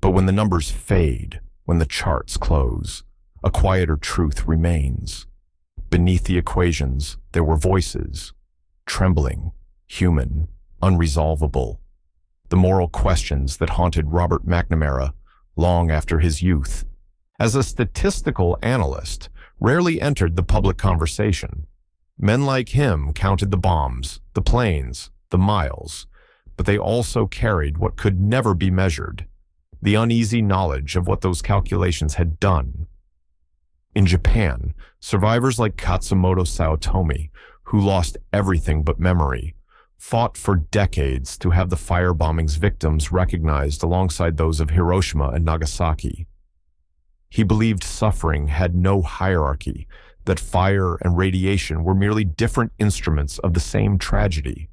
Speaker 1: But when the numbers fade, when the charts close, a quieter truth remains. Beneath the equations, there were voices, trembling, human, unresolvable. The moral questions that haunted Robert McNamara long after his youth. As a statistical analyst, rarely entered the public conversation. Men like him counted the bombs, the planes, the miles, but they also carried what could never be measured, the uneasy knowledge of what those calculations had done. In Japan, survivors like Katsumoto Saotomi, who lost everything but memory, fought for decades to have the firebombing's victims recognized alongside those of Hiroshima and Nagasaki. He believed suffering had no hierarchy, that fire and radiation were merely different instruments of the same tragedy.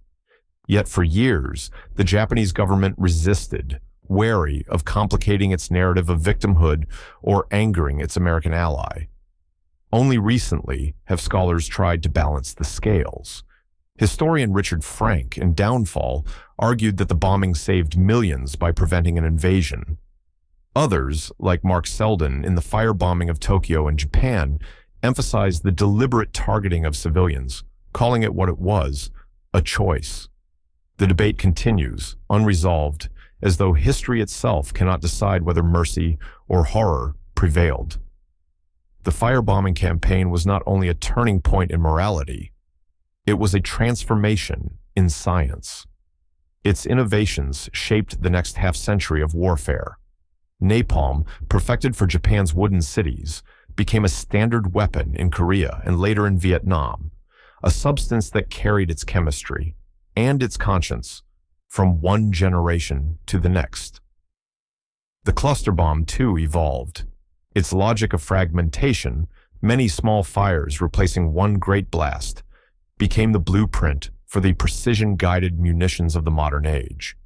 Speaker 1: Yet for years, the Japanese government resisted, wary of complicating its narrative of victimhood or angering its American ally. Only recently have scholars tried to balance the scales. Historian Richard Frank in Downfall argued that the bombing saved millions by preventing an invasion. Others, like Mark Selden in the firebombing of Tokyo and Japan, emphasized the deliberate targeting of civilians, calling it what it was, a choice. The debate continues, unresolved, as though history itself cannot decide whether mercy or horror prevailed. The firebombing campaign was not only a turning point in morality, it was a transformation in science. Its innovations shaped the next half-century of warfare. Napalm, perfected for Japan's wooden cities, became a standard weapon in Korea and later in Vietnam, a substance that carried its chemistry and its conscience from one generation to the next. The cluster bomb, too, evolved. Its logic of fragmentation, many small fires replacing one great blast, became the blueprint for the precision-guided munitions of the modern age.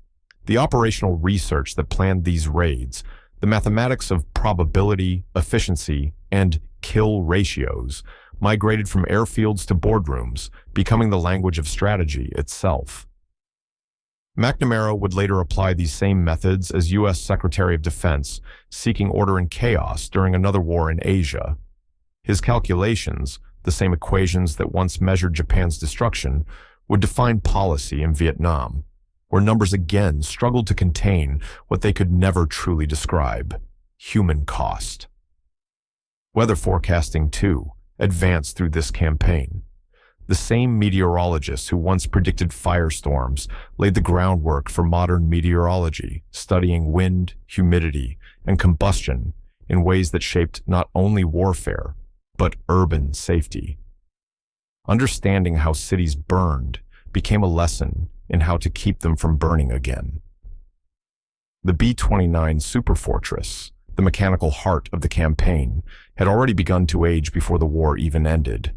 Speaker 1: The operational research that planned these raids, the mathematics of probability, efficiency, and kill ratios, migrated from airfields to boardrooms, becoming the language of strategy itself. McNamara would later apply these same methods as U.S. Secretary of Defense, seeking order in chaos during another war in Asia. His calculations, the same equations that once measured Japan's destruction, would define policy in Vietnam, where numbers again struggled to contain what they could never truly describe: human cost. Weather forecasting, too, advanced through this campaign. The same meteorologists who once predicted firestorms laid the groundwork for modern meteorology, studying wind, humidity, and combustion in ways that shaped not only warfare, but urban safety. Understanding how cities burned became a lesson in how to keep them from burning again. The B-29 Superfortress, the mechanical heart of the campaign, had already begun to age before the war even ended.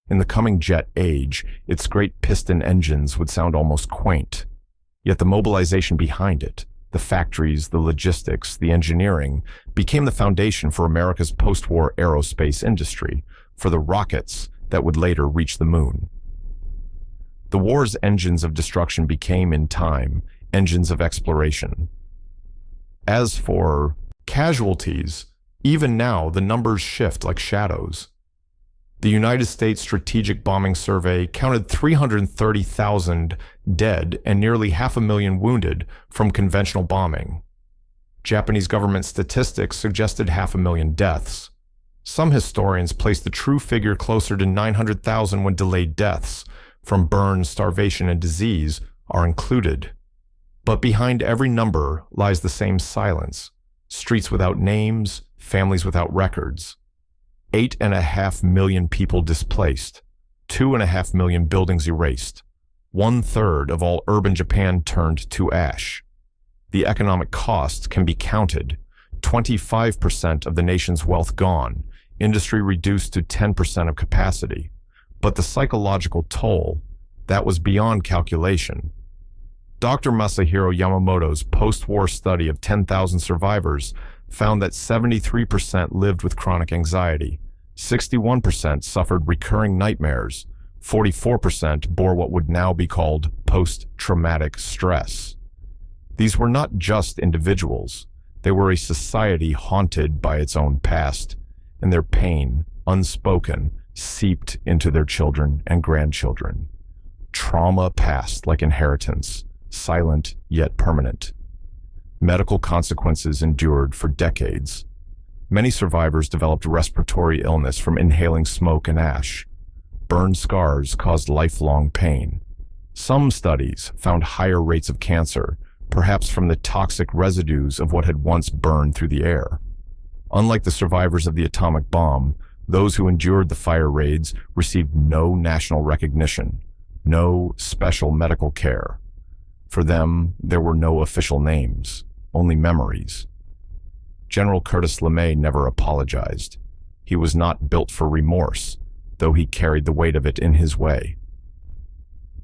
Speaker 1: In the coming jet age, its great piston engines would sound almost quaint. Yet the mobilization behind it, the factories, the logistics, the engineering, became the foundation for America's post-war aerospace industry, for the rockets that would later reach the moon. The war's engines of destruction became, in time, engines of exploration. As for casualties, even now the numbers shift like shadows. The United States Strategic Bombing Survey counted 330,000 dead and nearly 500,000 wounded from conventional bombing. Japanese government statistics suggested 500,000 deaths. Some historians place the true figure closer to 900,000 when delayed deaths from burn, starvation, and disease are included. But behind every number lies the same silence: streets without names, families without records. 8.5 million people displaced, 2.5 million buildings erased, 1/3 of all urban Japan turned to ash. The economic cost can be counted: 25% of the nation's wealth gone, industry reduced to 10% of capacity. But the psychological toll, that was beyond calculation. Dr. Masahiro Yamamoto's post-war study of 10,000 survivors found that 73% lived with chronic anxiety, 61% suffered recurring nightmares, 44% bore what would now be called post-traumatic stress. These were not just individuals, they were a society haunted by its own past, and their pain, unspoken, seeped into their children and grandchildren. Trauma passed like inheritance, silent yet permanent. Medical consequences endured for decades. Many survivors developed respiratory illness from inhaling smoke and ash. Burn scars caused lifelong pain. Some studies found higher rates of cancer, perhaps from the toxic residues of what had once burned through the air. Unlike the survivors of the atomic bomb, those who endured the fire raids received no national recognition, no special medical care. For them, there were no official names, only memories. General Curtis LeMay never apologized. He was not built for remorse, though he carried the weight of it in his way.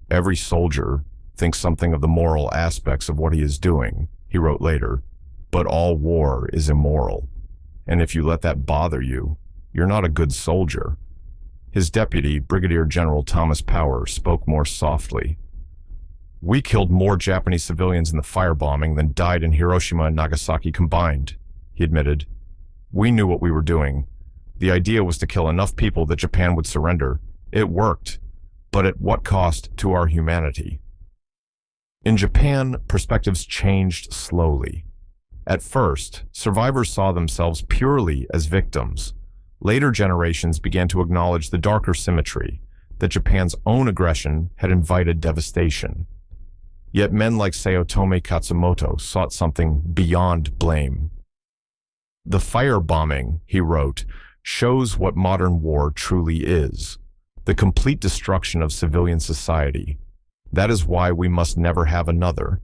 Speaker 1: Every soldier thinks something of the moral aspects of what he is doing, he wrote later, but all war is immoral. And if you let that bother you, you're not a good soldier. His deputy, Brigadier General Thomas Power, spoke more softly. We killed more Japanese civilians in the firebombing than died in Hiroshima and Nagasaki combined, he admitted. We knew what we were doing. The idea was to kill enough people that Japan would surrender. It worked, but at what cost to our humanity? In Japan, perspectives changed slowly. At first, survivors saw themselves purely as victims. Later generations began to acknowledge the darker symmetry, that Japan's own aggression had invited devastation. Yet men like Sayotome Katsumoto sought something beyond blame. The firebombing, he wrote, shows what modern war truly is: the complete destruction of civilian society. That is why we must never have another.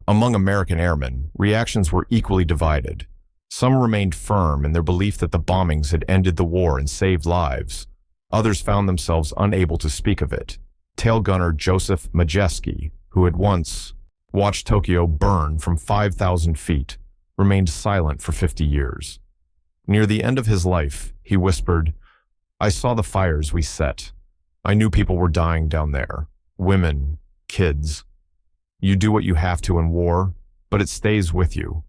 Speaker 1: Among American airmen, reactions were equally divided. Some remained firm in their belief that the bombings had ended the war and saved lives. Others found themselves unable to speak of it. Tail gunner Joseph Majeski, who had once watched Tokyo burn from 5,000 feet, remained silent for 50 years. Near the end of his life, he whispered, "I saw the fires we set. I knew people were dying down there. Women, kids. You do what you have to in war, but it stays with you."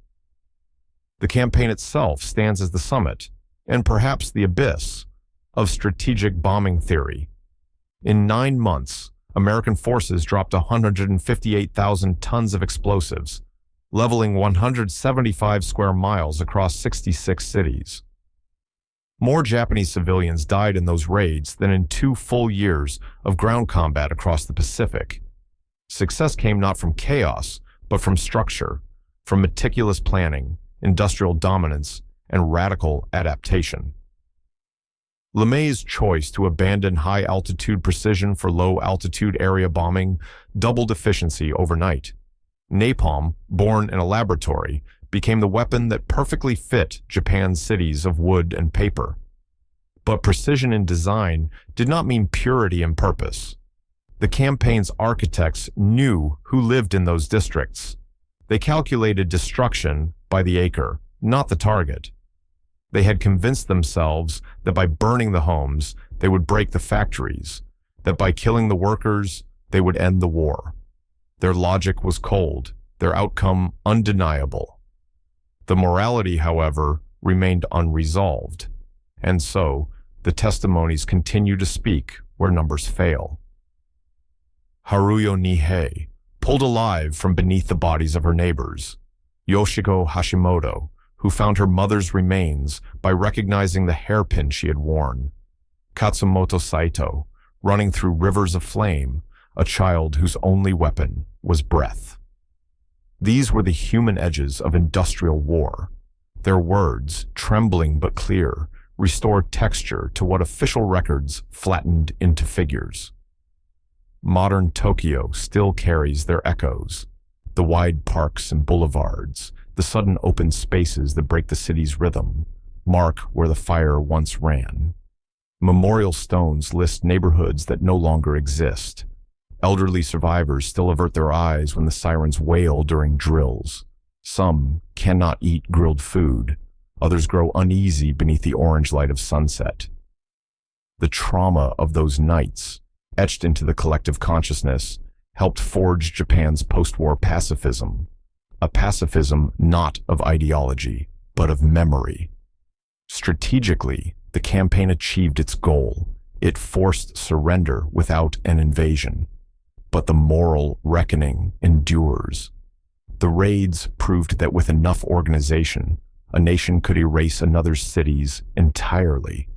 Speaker 1: The campaign itself stands as the summit, and perhaps the abyss, of strategic bombing theory. In 9 months, American forces dropped 158,000 tons of explosives, leveling 175 square miles across 66 cities. More Japanese civilians died in those raids than in 2 full years of ground combat across the Pacific. Success came not from chaos, but from structure, from meticulous planning, industrial dominance, and radical adaptation. LeMay's choice to abandon high-altitude precision for low-altitude area bombing doubled efficiency overnight. Napalm, born in a laboratory, became the weapon that perfectly fit Japan's cities of wood and paper. But precision in design did not mean purity in purpose. The campaign's architects knew who lived in those districts. They calculated destruction by the acre, not the target. They had convinced themselves that by burning the homes, they would break the factories, that by killing the workers, they would end the war. Their logic was cold, their outcome undeniable. The morality, however, remained unresolved, and so the testimonies continue to speak where numbers fail. Haruyo Nihei, pulled alive from beneath the bodies of her neighbors. Yoshiko Hashimoto, who found her mother's remains by recognizing the hairpin she had worn. Katsumoto Saito, running through rivers of flame, a child whose only weapon was breath. These were the human edges of industrial war. Their words, trembling but clear, restored texture to what official records flattened into figures. Modern Tokyo still carries their echoes. The wide parks and boulevards, the sudden open spaces that break the city's rhythm, mark where the fire once ran. Memorial stones list neighborhoods that no longer exist. Elderly survivors still avert their eyes when the sirens wail during drills. Some cannot eat grilled food. Others grow uneasy beneath the orange light of sunset. The trauma of those nights, etched into the collective consciousness, helped forge Japan's post-war pacifism. A pacifism not of ideology, but of memory. Strategically, the campaign achieved its goal. It forced surrender without an invasion. But the moral reckoning endures. The raids proved that with enough organization, a nation could erase another cities entirely.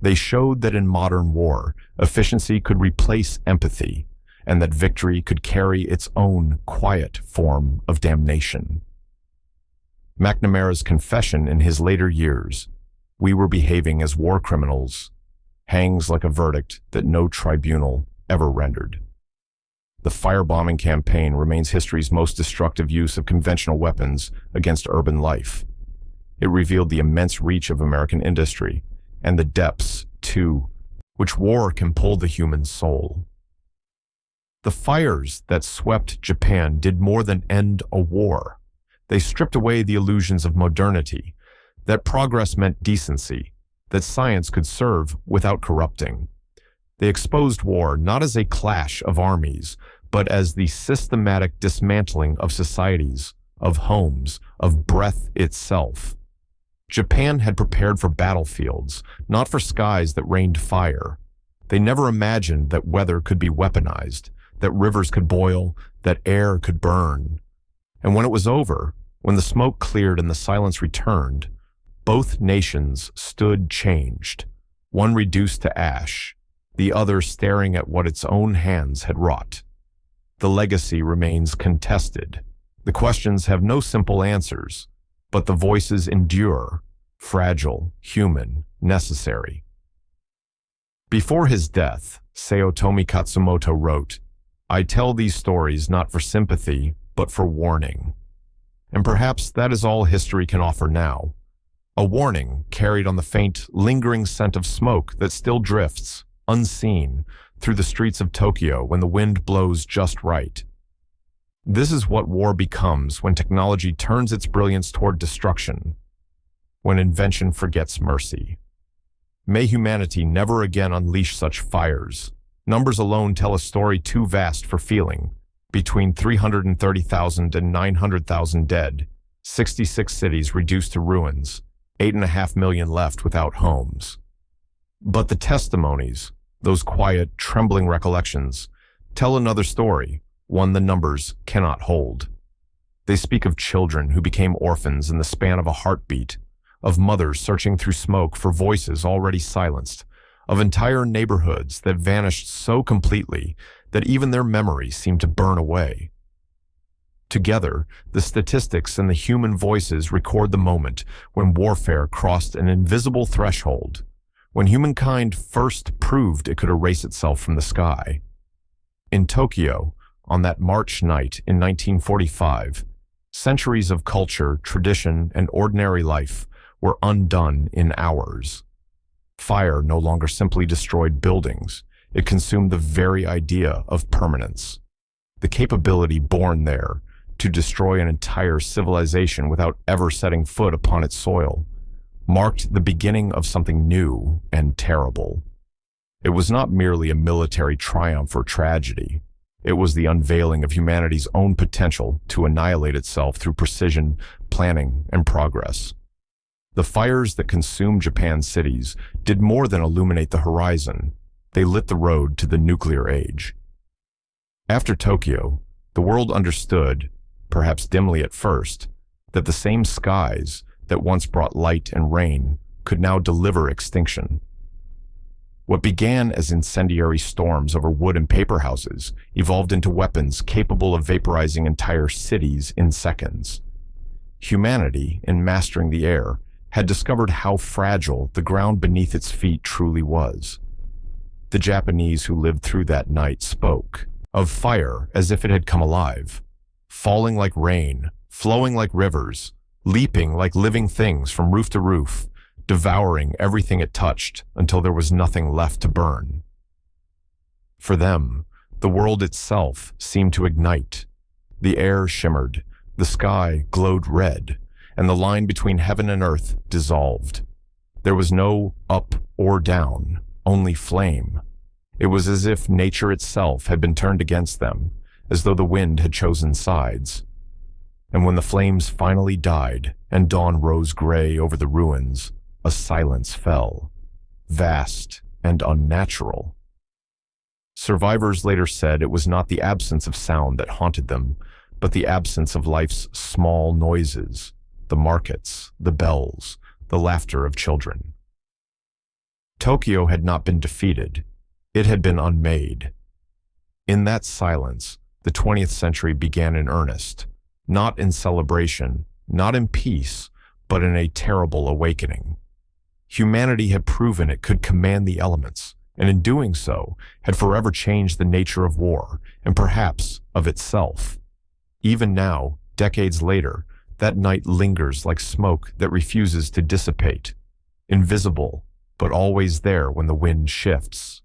Speaker 1: They showed that in modern war, efficiency could replace empathy, and that victory could carry its own quiet form of damnation. McNamara's confession in his later years, "We were behaving as war criminals," hangs like a verdict that no tribunal ever rendered. The firebombing campaign remains history's most destructive use of conventional weapons against urban life. It revealed the immense reach of American industry, and the depths, too, which war can pull the human soul. The fires that swept Japan did more than end a war. They stripped away the illusions of modernity, that progress meant decency, that science could serve without corrupting. They exposed war not as a clash of armies, but as the systematic dismantling of societies, of homes, of breath itself. Japan had prepared for battlefields, not for skies that rained fire. They never imagined that weather could be weaponized, that rivers could boil, that air could burn. And when it was over, when the smoke cleared and the silence returned, both nations stood changed, one reduced to ash, the other staring at what its own hands had wrought. The legacy remains contested. The questions have no simple answers, but the voices endure, fragile, human, necessary. Before his death, Sayotomi Katsumoto wrote, "I tell these stories not for sympathy, but for warning." And perhaps that is all history can offer now. A warning carried on the faint, lingering scent of smoke that still drifts, unseen, through the streets of Tokyo when the wind blows just right. This is what war becomes when technology turns its brilliance toward destruction, when invention forgets mercy. May humanity never again unleash such fires. Numbers alone tell a story too vast for feeling. Between 330,000 and 900,000 dead, 66 cities reduced to ruins, 8.5 million left without homes. But the testimonies, those quiet, trembling recollections, tell another story, one the numbers cannot hold. They speak of children who became orphans in the span of a heartbeat, of mothers searching through smoke for voices already silenced, of entire neighborhoods that vanished so completely that even their memories seemed to burn away. Together, the statistics and the human voices record the moment when warfare crossed an invisible threshold, when humankind first proved it could erase itself from the sky. In Tokyo, on that March night in 1945, centuries of culture, tradition, and ordinary life were undone in hours. Fire no longer simply destroyed buildings, it consumed the very idea of permanence. The capability born there to destroy an entire civilization without ever setting foot upon its soil marked the beginning of something new and terrible. It was not merely a military triumph or tragedy. It was the unveiling of humanity's own potential to annihilate itself through precision, planning, and progress. The fires that consumed Japan's cities did more than illuminate the horizon. They lit the road to the nuclear age. After Tokyo, the world understood, perhaps dimly at first, that the same skies that once brought light and rain could now deliver extinction. What began as incendiary storms over wood and paper houses evolved into weapons capable of vaporizing entire cities in seconds. Humanity, in mastering the air, had discovered how fragile the ground beneath its feet truly was. The Japanese who lived through that night spoke of fire as if it had come alive, falling like rain, flowing like rivers, leaping like living things from roof to roof, devouring everything it touched until there was nothing left to burn. For them, the world itself seemed to ignite. The air shimmered, the sky glowed red, and the line between heaven and earth dissolved. There was no up or down, only flame. It was as if nature itself had been turned against them, as though the wind had chosen sides. And when the flames finally died and dawn rose gray over the ruins, a silence fell, vast and unnatural. Survivors later said it was not the absence of sound that haunted them, but the absence of life's small noises, the markets, the bells, the laughter of children. Tokyo had not been defeated. It had been unmade. In that silence, the 20th century began in earnest, not in celebration, not in peace, but in a terrible awakening. Humanity had proven it could command the elements, and in doing so, had forever changed the nature of war, and perhaps of itself. Even now, decades later, that night lingers like smoke that refuses to dissipate, invisible, but always there when the wind shifts.